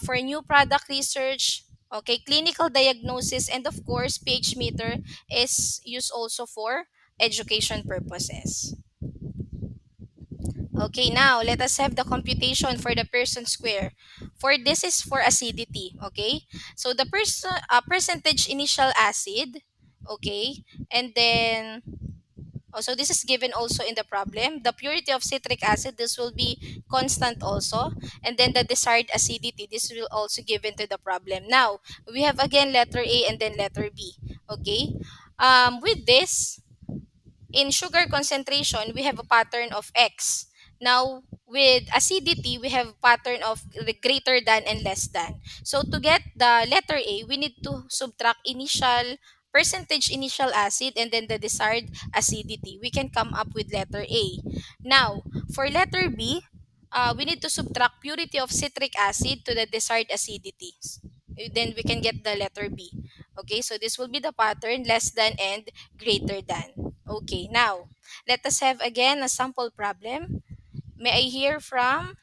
for new product research. Okay, clinical diagnosis, and of course, pH meter is used also for education purposes. Okay, now let us have the computation for the Pearson square. For this is for acidity, okay? So the percentage initial acid, okay? And then also this is given also in the problem. The purity of citric acid, this will be constant also. And then the desired acidity, this will also given to the problem. Now, we have again letter A and then letter B, okay? With this, in sugar concentration, we have a pattern of X. Now, with acidity, we have pattern of the greater than and less than. So, to get the letter A, we need to subtract initial percentage initial acid and then the desired acidity. We can come up with letter A. Now, for letter B, we need to subtract purity of citric acid to the desired acidity. Then we can get the letter B. Okay, so this will be the pattern less than and greater than. Okay, now let us have again a sample problem. May I hear from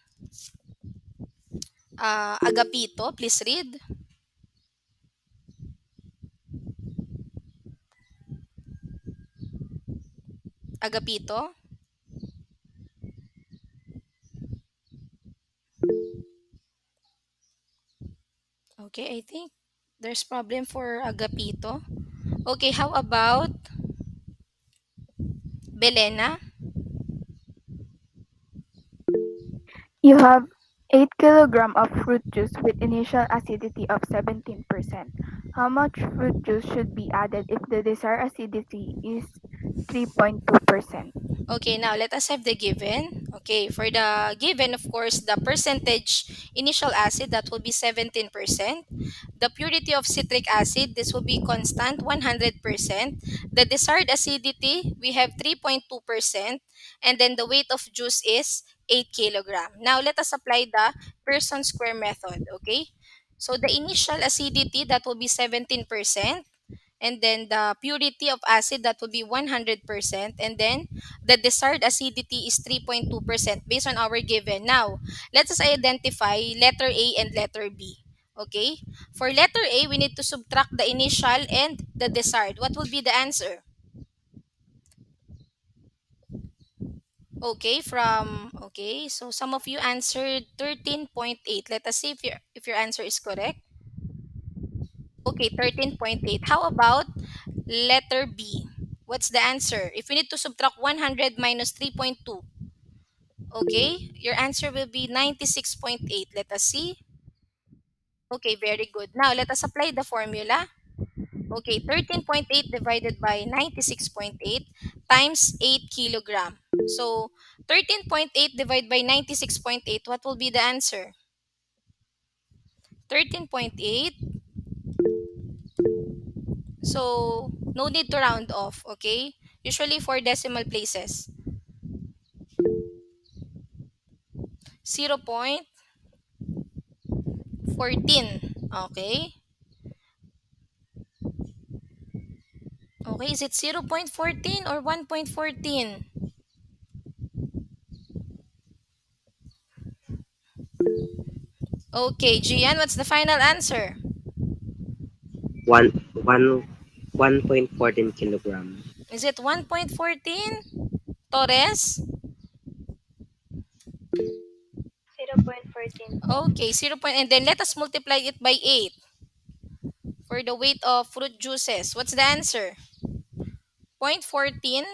Agapito? Please read. Agapito. Okay, I think there's problem for Agapito. Okay, how about Belena? You have 8 kg of fruit juice with initial acidity of 17%. How much fruit juice should be added if the desired acidity is 3.2%? Okay, now let us have the given. Okay, for the given, of course, the percentage initial acid, that will be 17%. The purity of citric acid, this will be constant, 100%. The desired acidity, we have 3.2%. And then the weight of juice is 8 kilogram. Now, let us apply the Pearson square method. Okay, so the initial acidity, that will be 17%, and then the purity of acid, that will be 100%, and then the desired acidity is 3.2% based on our given. Now let us identify letter A and letter B. Okay? For letter A, we need to subtract the initial and the desired. What will be the answer? Okay, so some of you answered 13.8. Let us see if your answer is correct. Okay, 13.8. How about letter B? What's the answer? If we need to subtract 100 minus 3.2, okay, your answer will be 96.8. Let us see. Okay, very good. Now, let us apply the formula. Okay, 13.8 divided by 96.8 times 8 kilogram. So, 13.8 divided by 96.8, what will be the answer? 13.8. So, no need to round off, okay? Usually for decimal places. 0.14. Okay? Okay, is it 0.14 or 1.14? Okay, Gian, what's the final answer? One, one, 1.14 kilogram. Is it 1.14? Torres? 0.14 po. Okay, 0 point, and then let us multiply it by 8 for the weight of fruit juices. What's the answer? 0.14,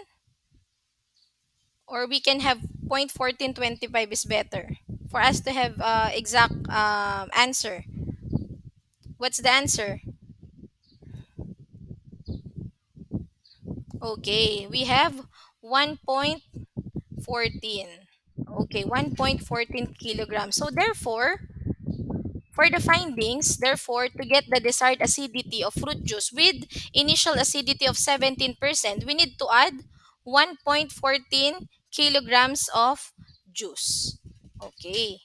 or we can have 0.1425 is better for us to have exact answer. What's the answer? Okay, we have 1.14. Okay, 1.14 kilograms. So therefore, for the findings, therefore, to get the desired acidity of fruit juice with initial acidity of 17%, we need to add 1.14 kilograms of juice. Okay.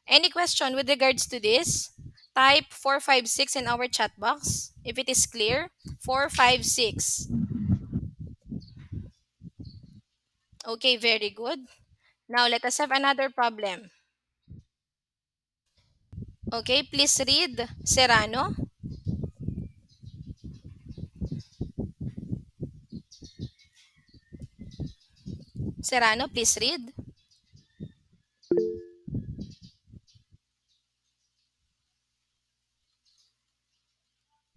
Any question with regards to this? Type 456 in our chat box if it is clear. 456. Okay, very good. Now let us have another problem. Okay, please read Serrano. Serrano, please read.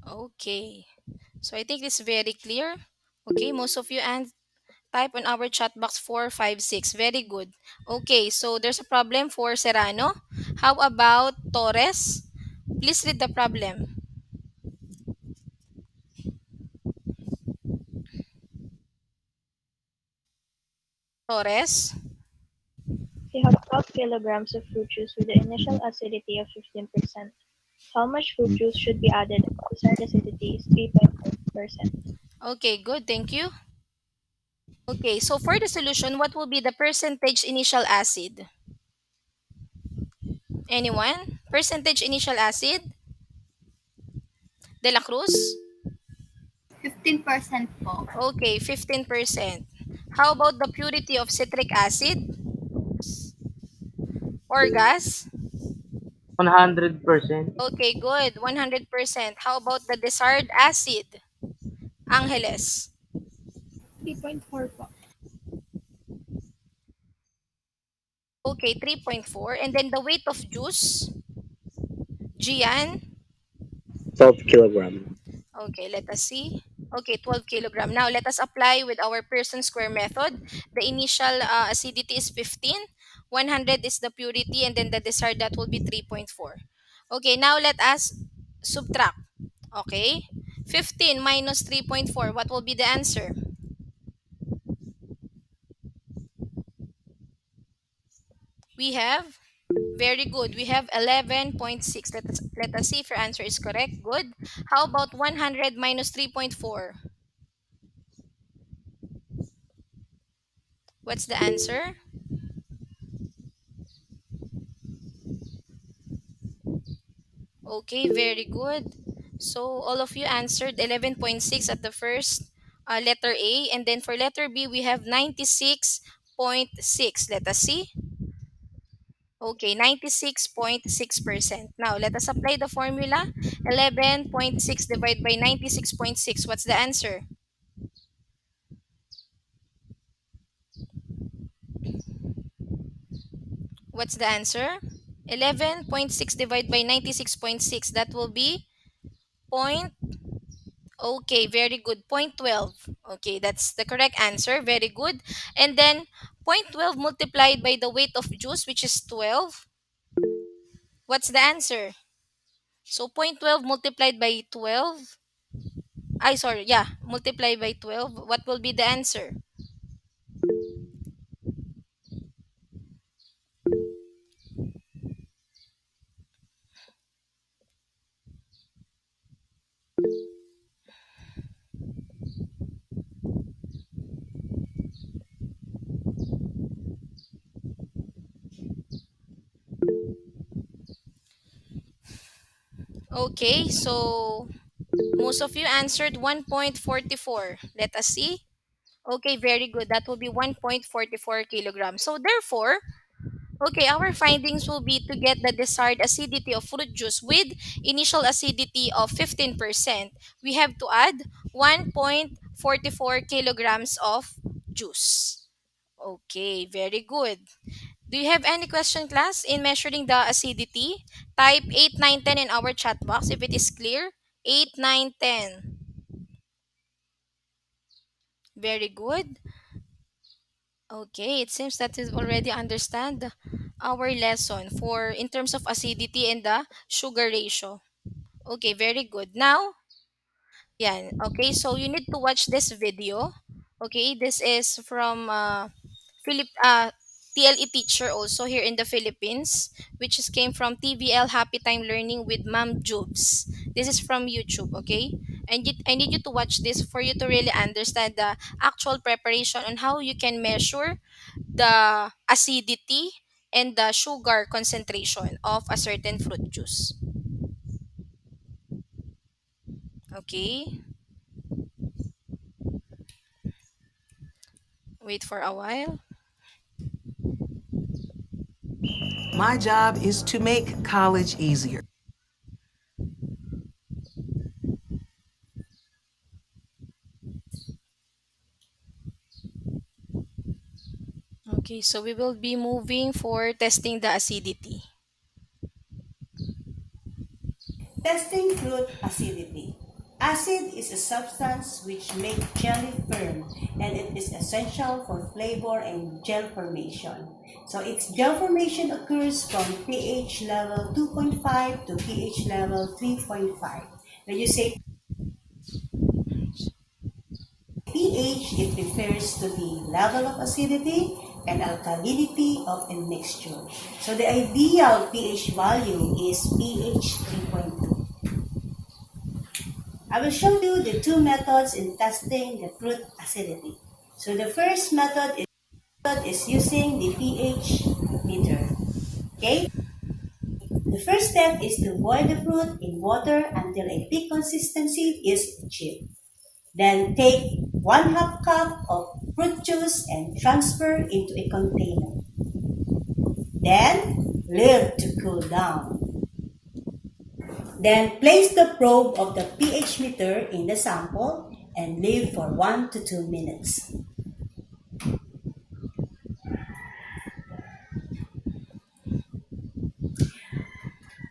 Okay. So I think it's very clear. Okay, most of you type on our chat box 456. Very good. Okay, so there's a problem for Serrano. How about Torres? Please read the problem. Torres. You have 12 kilograms of fruit juice with the initial acidity of 15%. How much fruit juice should be added if the desired acidity is 3.4%? Okay, good. Thank you. Okay, so for the solution, what will be the percentage initial acid? Anyone? Percentage initial acid? De la Cruz? 15% po. Okay, 15%. How about the purity of citric acid or gas? 100%. Okay, good. 100%. How about the desired acid? Angeles. 3.4 po. Okay, 3.4. And then the weight of juice? Gian? 12 kilogram. Okay, let us see. Okay, 12 kilogram. Now, let us apply with our Pearson square method. The initial acidity is 15. 100 is the purity, and then the desired, that will be 3.4. Okay, now let us subtract. Okay? 15 minus 3.4, what will be the answer? We have, very good, we have 11.6. Let us see if your answer is correct. Good. How about 100 minus 3.4? What's the answer? Okay, very good. So all of you answered 11.6 at the first letter A, and then for letter B we have 96.6. Let us see. Okay, 96.6%. Now, let us apply the formula. 11.6 divided by 96.6. What's the answer? What's the answer? 11.6 divided by 96.6. That will be point. Okay, very good. Point 12. Okay, that's the correct answer. Very good. And then point 12 multiplied by the weight of juice, which is 12. What's the answer? So point 12 multiplied by 12. I sorry, yeah, multiply by 12. What will be the answer? Okay, so most of you answered 1.44. Let us see. Okay, very good. That will be 1.44 kilograms. So therefore, okay, our findings will be to get the desired acidity of fruit juice with initial acidity of 15%. We have to add 1.44 kilograms of juice. Okay, very good. Do you have any question, class, in measuring the acidity? Type 8, 9, 10 in our chat box if it is clear. 8, 9, 10. Very good. Okay, it seems that you already understand our lesson for in terms of acidity and the sugar ratio. Okay, very good. Now, yeah, okay, so you need to watch this video. Okay, this is from Philip TLE teacher also here in the Philippines, which is came from TVL Happy Time Learning with Ma'am Jubes. This is from YouTube, okay? And I need you to watch this for you to really understand the actual preparation on how you can measure the acidity and the sugar concentration of a certain fruit juice. Okay? Wait for a while. My job is to make college easier. Okay, so we will be moving for testing the acidity. Testing fruit acidity. Acid is a substance which makes jelly firm and it is essential for flavor and gel formation. So its gel formation occurs from pH level 2.5 to pH level 3.5. When you say pH, it refers to the level of acidity and alkalinity of a mixture. So the ideal pH value is pH 3.2. I will show you the two methods in testing the fruit acidity. So the first method is using the pH meter. Okay? The first step is to boil the fruit in water until a thick consistency is achieved. Then take 1/2 cup of fruit juice and transfer into a container. Then leave to cool down. Then place the probe of the pH meter in the sample and leave for 1 to 2 minutes.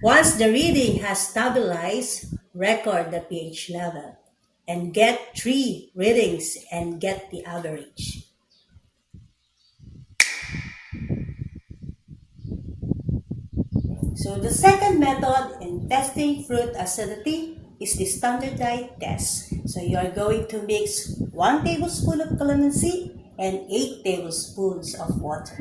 Once the reading has stabilized, record the pH level and get 3 readings and get the average. So the second method in testing fruit acidity is the standardized test. So you are going to mix 1 tablespoon of calamansi and 8 tablespoons of water.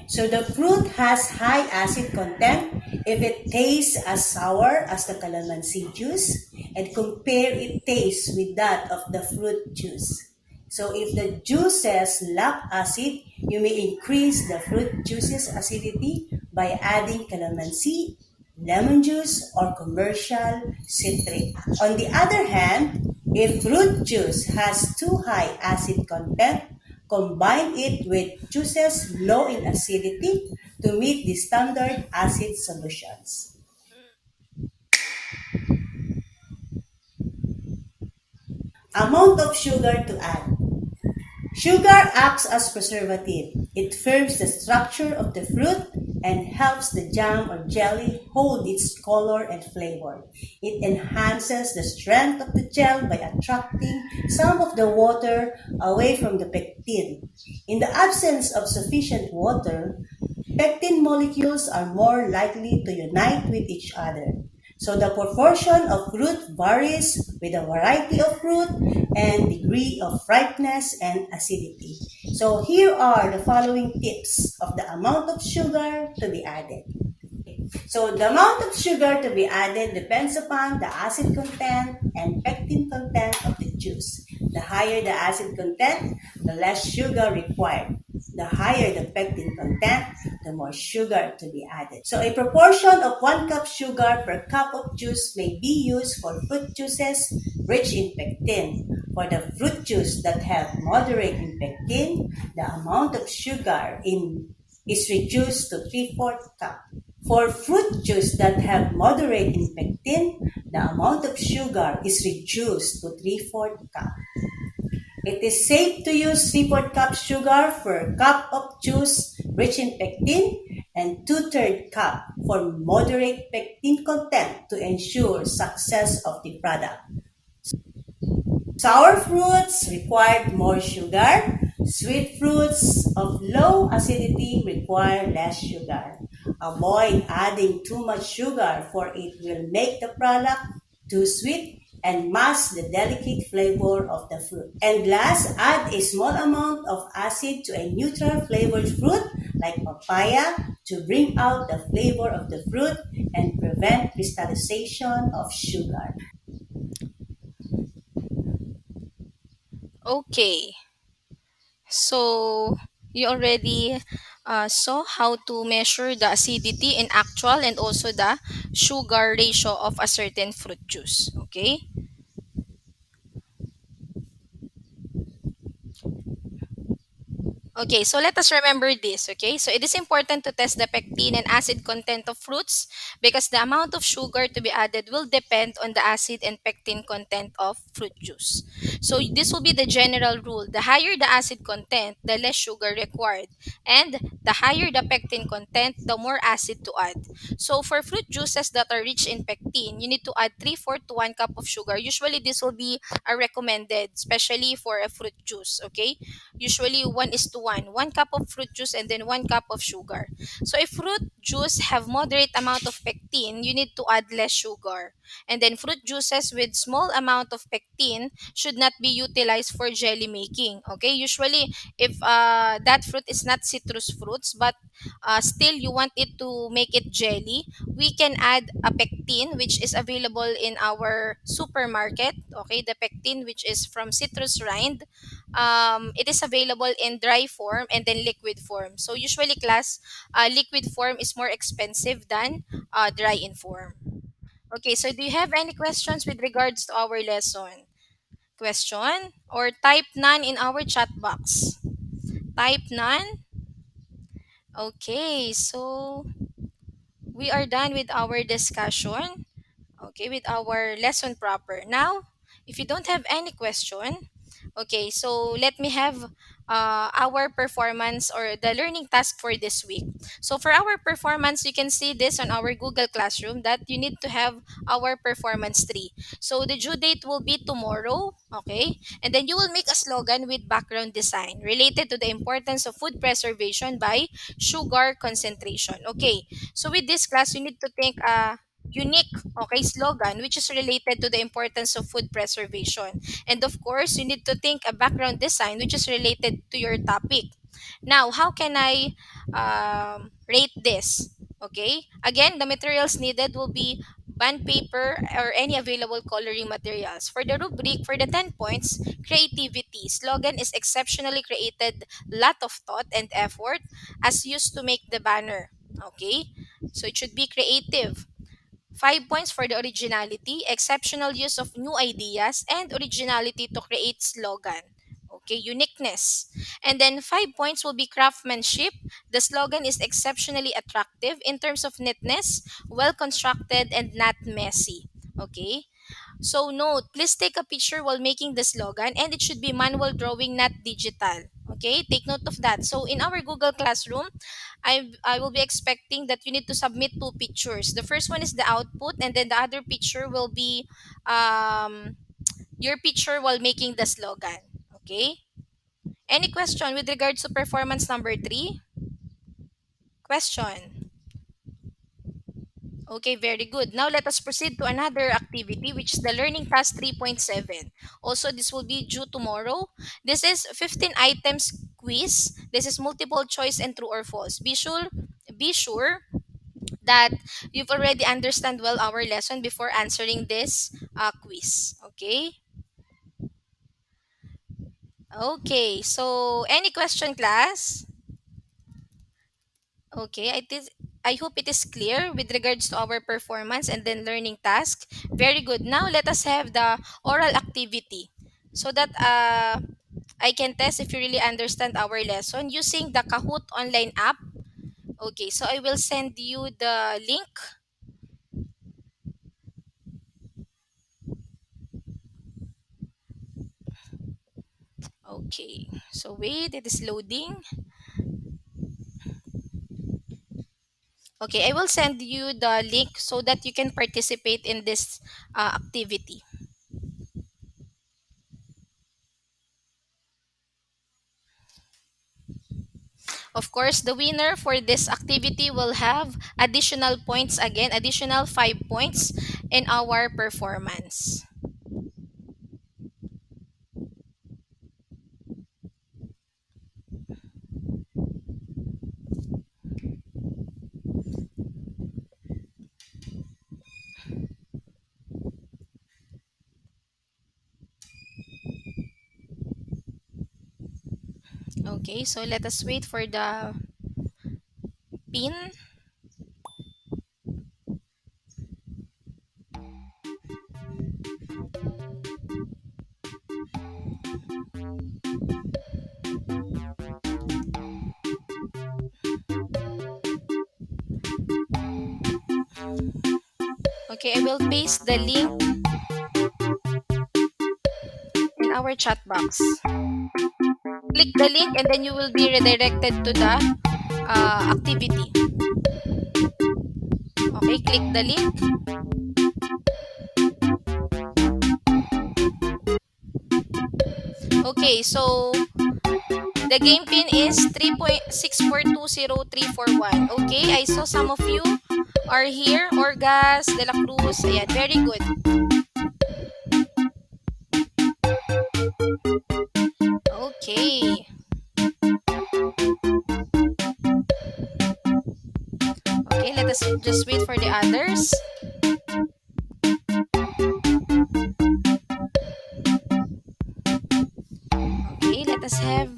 So the fruit has high acid content if it tastes as sour as the calamansi juice, and compare its taste with that of the fruit juice. So if the juices lack acid, you may increase the fruit juice's acidity by adding calamansi, lemon juice, or commercial citric. On the other hand, If fruit juice has too high acid content, combine it with juices low in acidity to meet the standard acid solutions. Amount of sugar to add. Sugar acts as preservative. It firms the structure of the fruit and helps the jam or jelly hold its color and flavor. It enhances the strength of the gel by attracting some of the water away from the pectin. In the absence of sufficient water, pectin molecules are more likely to unite with each other. So the proportion of fruit varies with a variety of fruit and degree of ripeness and acidity. So here are the following tips of the amount of sugar to be added. So the amount of sugar to be added depends upon the acid content and pectin content of the juice. The higher the acid content, the less sugar required. The higher the pectin content, the more sugar to be added. So a proportion of 1 cup sugar per cup of juice may be used for fruit juices rich in pectin. For the fruit juice that have moderate in pectin, the amount of sugar in is reduced to 3/4 cup. For fruit juice that have moderate in pectin, the amount of sugar is reduced to 3/4 cup. It is safe to use 3/4 cup sugar for cup of juice rich in pectin and 2/3 cup for moderate pectin content to ensure success of the product. Sour fruits require more sugar. Sweet fruits of low acidity require less sugar. Avoid adding too much sugar, for it will make the product too sweet and mask the delicate flavor of the fruit. And last, add a small amount of acid to a neutral flavored fruit like papaya to bring out the flavor of the fruit and prevent crystallization of sugar. Okay, so you already saw how to measure the acidity in actual and also the sugar ratio of a certain fruit juice. Okay. Okay, so let us remember this, okay? So it is important to test the pectin and acid content of fruits because the amount of sugar to be added will depend on the acid and pectin content of fruit juice. So this will be the general rule. The higher the acid content, the less sugar required. And the higher the pectin content, the more acid to add. So for fruit juices that are rich in pectin, you need to add 3/4 to 1 cup of sugar. Usually this will be recommended, especially for a fruit juice, okay? Usually 1:1, 1 cup of fruit juice and then 1 cup of sugar. So if fruit juice have moderate amount of pectin, you need to add less sugar. And then fruit juices with small amount of pectin should not be utilized for jelly making. Okay, usually if that fruit is not citrus fruits but still you want it to make it jelly, we can add a pectin which is available in our supermarket. Okay, the pectin which is from citrus rind, it is available in dry form and then liquid form. So usually class, liquid form is more expensive than dry in form. Okay, so do you have any questions with regards to our lesson? Question or type none in our chat box. Type none. Okay, so we are done with our discussion. Okay, with our lesson proper. Now, if you don't have any question, okay, so let me have our performance or the learning task for this week. So for our performance, you can see this on our Google Classroom that you need to have our performance tree. So the due date will be tomorrow, okay? And then you will make a slogan with background design related to the importance of food preservation by sugar concentration. Okay, so with this class, you need to think unique, okay, slogan which is related to the importance of food preservation, and of course you need to think a background design which is related to your topic. Now how can I rate this? Okay, again, the materials needed will be bond paper or any available coloring materials. For the rubric, for the 10 points, creativity, slogan is exceptionally created, lot of thought and effort as used to make the banner. Okay, so it should be creative. 5 points for the originality, exceptional use of new ideas, and originality to create slogan. Okay, uniqueness. And then 5 points will be craftsmanship. The slogan is exceptionally attractive in terms of neatness, well constructed, and not messy. Okay. So note, please take a picture while making the slogan and it should be manual drawing, not digital. Okay, take note of that. So in our Google Classroom, I will be expecting that you need to submit two pictures. The first one is the output, and then the other picture will be your picture while making the slogan. Okay. Any question with regards to performance number three? Question. Okay, very good. Now let us proceed to another activity, which is the learning task 3.7. Also, this will be due tomorrow. This is 15 items quiz. This is multiple choice and true or false. Be sure that you've already understand well our lesson before answering this quiz. Okay? Okay, so any question, class? Okay, I hope it is clear with regards to our performance and then learning task. Very good. Now let us have the oral activity so that I can test if you really understand our lesson using the Kahoot online app. Okay, so I will send you the link. Okay, so wait, it is loading. Okay, I will send you the link so that you can participate in this activity. Of course, the winner for this activity will have additional points again, additional 5 points in our performance. Okay, so let us wait for the pin. Okay, I will paste the link in our chat box. Click the link and then you will be redirected to the activity. Okay, click the link. Okay, so the game pin is 3.6420341. Okay, I saw some of you are here. Orgas, De La Cruz. Ayan, very good. Okay. Okay, let us just wait for the others. Okay, let us have.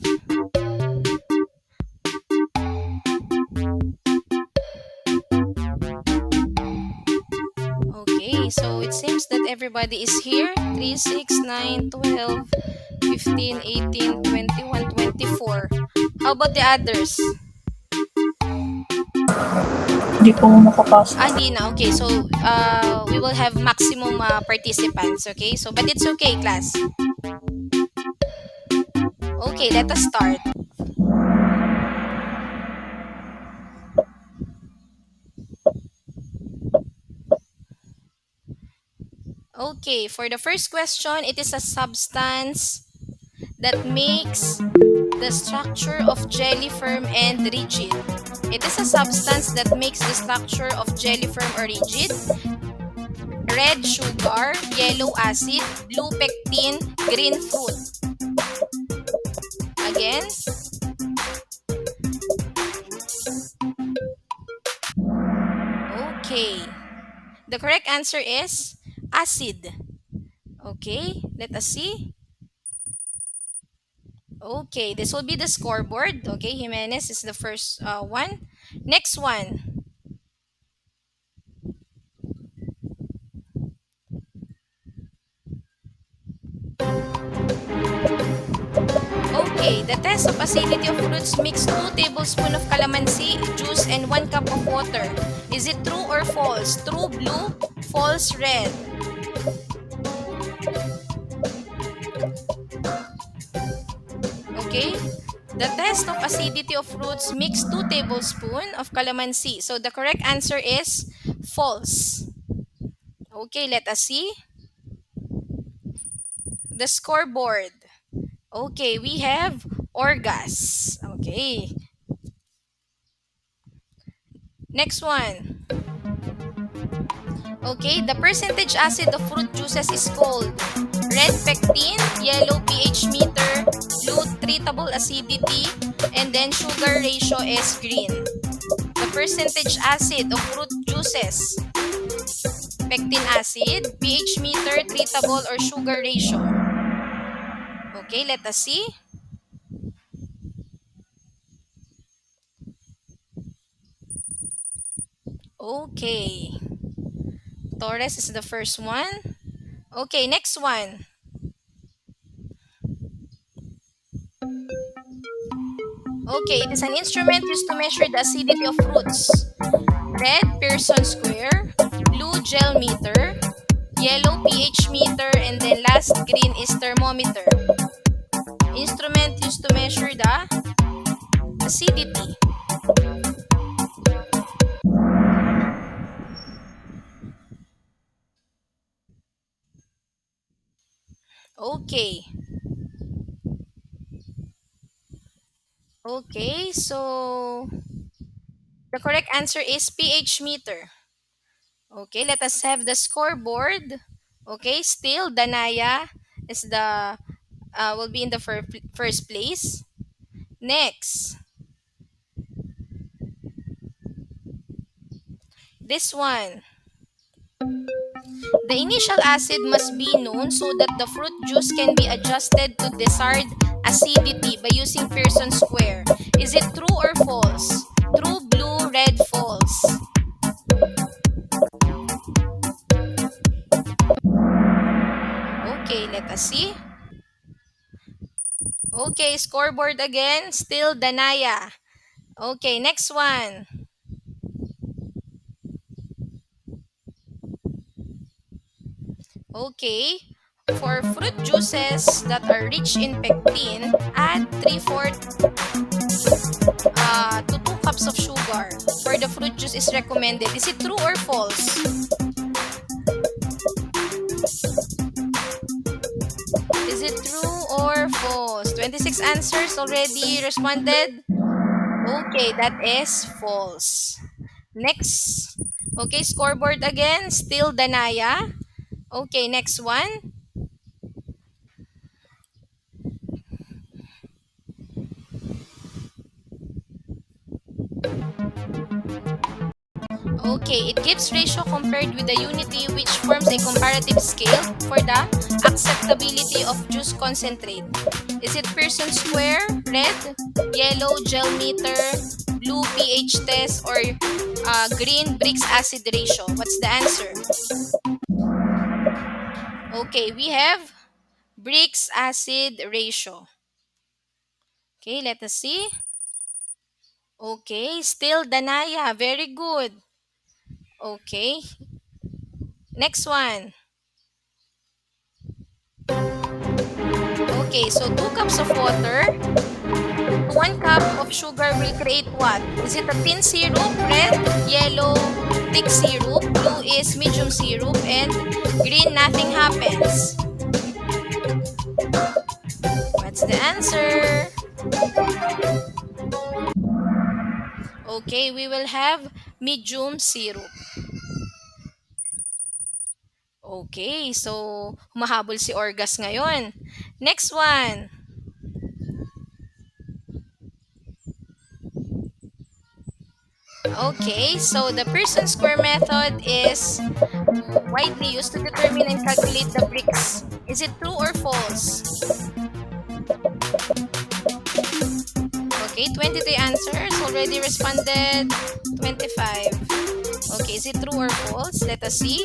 Okay, so it seems that everybody is here. 3, 6, 9, 12, 15, 18, 21, 24. How about the others? Hindi po makapasok. Hindi na. Okay, so we will have maximum participants. Okay, so but it's okay, class. Okay, let us start. Okay, for the first question, it is a substance that makes the structure of jelly firm and rigid. It is a substance that makes the structure of jelly firm or rigid. Red sugar, yellow acid, blue pectin, green fruit. Again. Okay. The correct answer is acid. Okay, let us see. Okay, this will be the scoreboard. Okay, Jimenez is the first one. Next one. Okay, the test of acidity of fruits: mix 2 tablespoons of calamansi juice and 1 cup of water. Is it true or false? True blue, false red. Okay? The test of acidity of fruits: mix 2 tablespoons of calamansi. So the correct answer is false. Okay, let us see the scoreboard. Okay, we have Orgas. Okay. Next one. Okay, the percentage acid of fruit juices is called red pectin, yellow pH meter, blue treatable acidity, and then sugar ratio is green. The percentage acid of fruit juices: pectin acid, pH meter, treatable, or sugar ratio. Okay, let us see. Okay, Torres is the first one. Okay, next one. Okay, it is an instrument used to measure the acidity of fruits. Red, Pearson square, blue, gel meter, yellow, pH meter, and then last, green is thermometer. Instrument used to measure the acidity. Okay. Okay, so the correct answer is pH meter. Okay, let us have the scoreboard. Okay, still Danaya is the will be in the first place. Next, this one. The initial acid must be known so that the fruit juice can be adjusted to desired acidity by using Pearson square. Is it true or false? True, blue, red, false. Okay, let us see. Okay, scoreboard again. Still Danaya. Okay, next one. Okay, for fruit juices that are rich in pectin, add 3/4 to 2 cups of sugar. For the fruit juice is recommended. Is it true or false? Is it true or false? 26 answers already responded. Okay, that is false. Next. Okay, scoreboard again. Still Danaya. Okay, next one. Okay, it gives ratio compared with the unity, which forms a comparative scale for the acceptability of juice concentrate. Is it Pearson square, red, yellow, gel meter, blue pH test, or green Brix acid ratio? What's the answer? Okay, we have Brix acid ratio. Okay, let us see. Okay, still Danaya. Very good. Okay, next one. Okay, so 2 cups of water to 1 cup of sugar will create what? Is it a thin syrup, red, yellow, thick syrup, blue is medium syrup, and green nothing happens? What's the answer? Okay, we will have medium syrup. Okay, so humahabol si Orgas ngayon. Next one. Okay, so the Pearson square method is widely used to determine and calculate the bricks. Is it true or false? Okay, 23 answers already responded. 25. Okay, is it true or false? Let us see.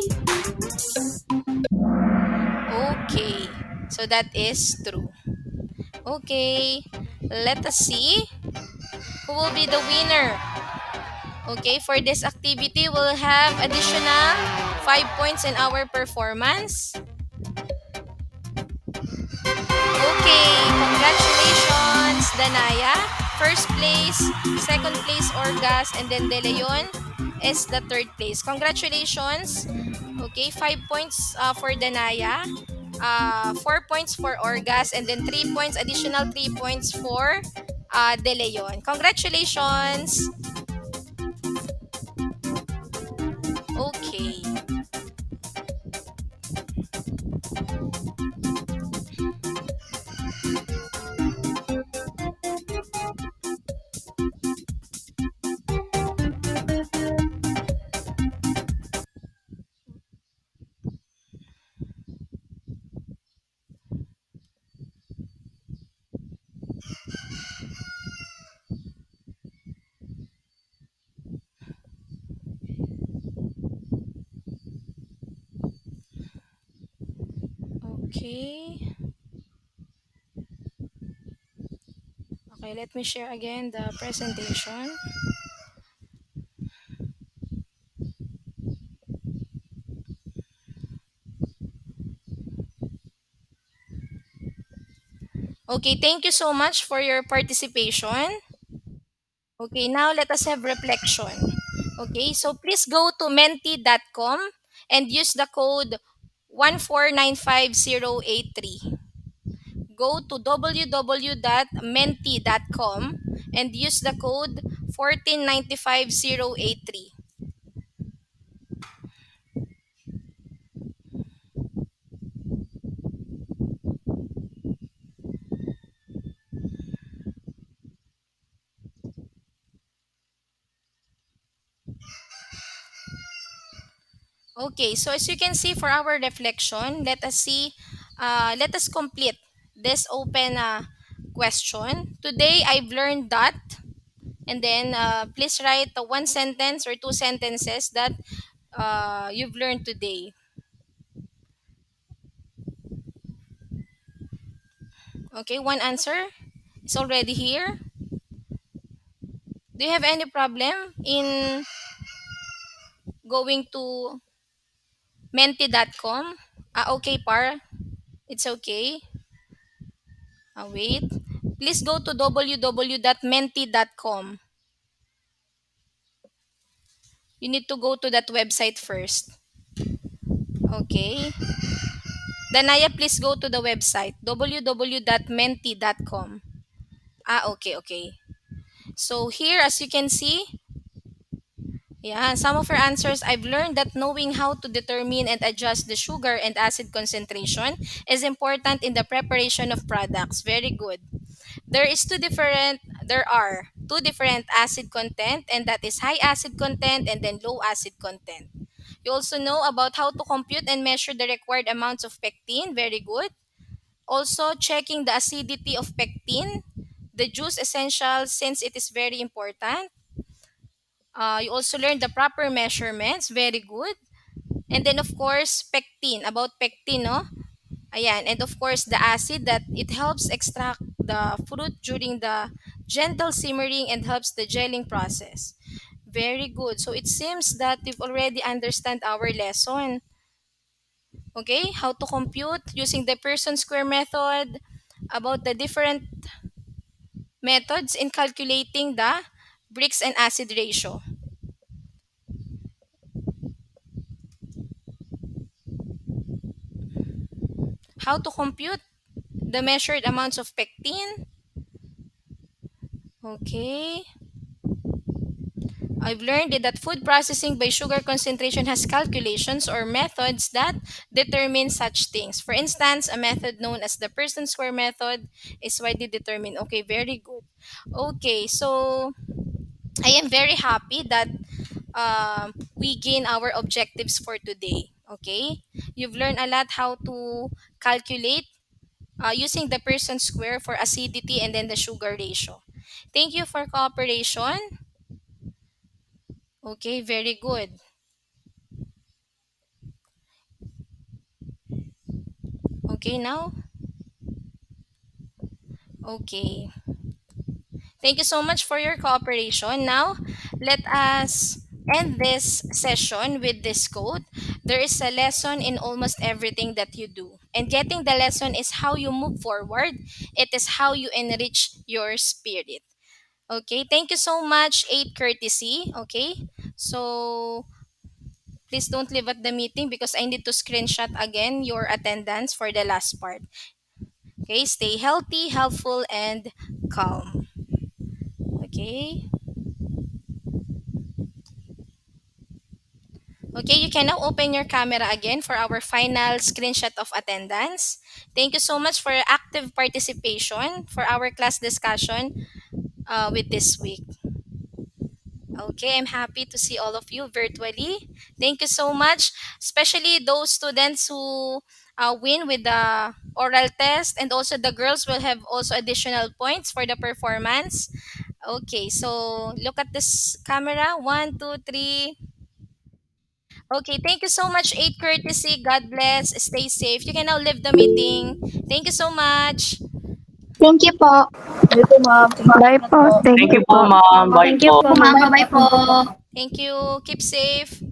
Okay, so that is true. Okay, Let us see who will be the winner. Okay, for this activity, we'll have additional 5 points in our performance. Okay, congratulations, Danaya. First place, second place, Orgas, and then De Leon is the third place. Congratulations. Okay, 5 points for Danaya, 4 points for Orgas, and then 3 points, additional 3 points for De Leon. Congratulations. Okay. Okay. Okay, let me share again the presentation. Okay, thank you so much for your participation. Okay, now let us have reflection. Okay, so please go to menti.com and use the code 1495083. Go to www.menti.com and use the code 1495083. Okay, so as you can see for our reflection, let us complete this open question. Today I've learned that, and then please write the one sentence or two sentences that you've learned today. Okay, one answer is already here. Do you have any problem in going to menti.com? Okay, Par. It's okay. Wait. Please go to www.menti.com. You need to go to that website first. Okay. Danaya, please go to the website www.menti.com. Okay, okay. So here, as you can see, yeah, some of our answers, I've learned that knowing how to determine and adjust the sugar and acid concentration is important in the preparation of products. Very good. There are two different acid content, and that is high acid content and then low acid content. You also know about how to compute and measure the required amounts of pectin. Very good. Also, checking the acidity of pectin, the juice essential since it is very important. You also learned the proper measurements. Very good. And then, of course, pectin. About pectin, no? Ayan. And of course, the acid that it helps extract the fruit during the gentle simmering and helps the gelling process. Very good. So it seems that you've already understand our lesson. Okay, how to compute using the Pearson square method, about the different methods in calculating the Brix and acid ratio. How to compute the measured amounts of pectin. Okay. I've learned that food processing by sugar concentration has calculations or methods that determine such things. For instance, a method known as the Pearson square method is widely determined. Okay, very good. Okay, so I am very happy that we gain our objectives for today. Okay, you've learned a lot how to calculate using the Pearson square for acidity and then the sugar ratio. Thank you for cooperation. Okay, very good. Okay, now? Okay. Thank you so much for your cooperation. Now, let us end this session with this quote. There is a lesson in almost everything that you do. And getting the lesson is how you move forward. It is how you enrich your spirit. Okay, thank you so much, 8 Courtesy. Okay, so please don't leave at the meeting because I need to screenshot again your attendance for the last part. Okay, stay healthy, helpful, and calm. Okay. Okay, you can now open your camera again for our final screenshot of attendance. Thank you so much for your active participation for our class discussion with this week. Okay, I'm happy to see all of you virtually. Thank you so much, especially those students who win with the oral test, and also the girls will have also additional points for the performance. Okay, so look at this camera. One, two, three. Okay, thank you so much, 8 Courtesy. God bless. Stay safe. You can now leave the meeting. Thank you so much. Thank you po. Hindi po, ma'am. Thank you so Bye much po. po. Thank Thank you you po, po. ma'am. Bye Thank you po. po, ma'am. Bye-bye po. Thank you. Keep safe.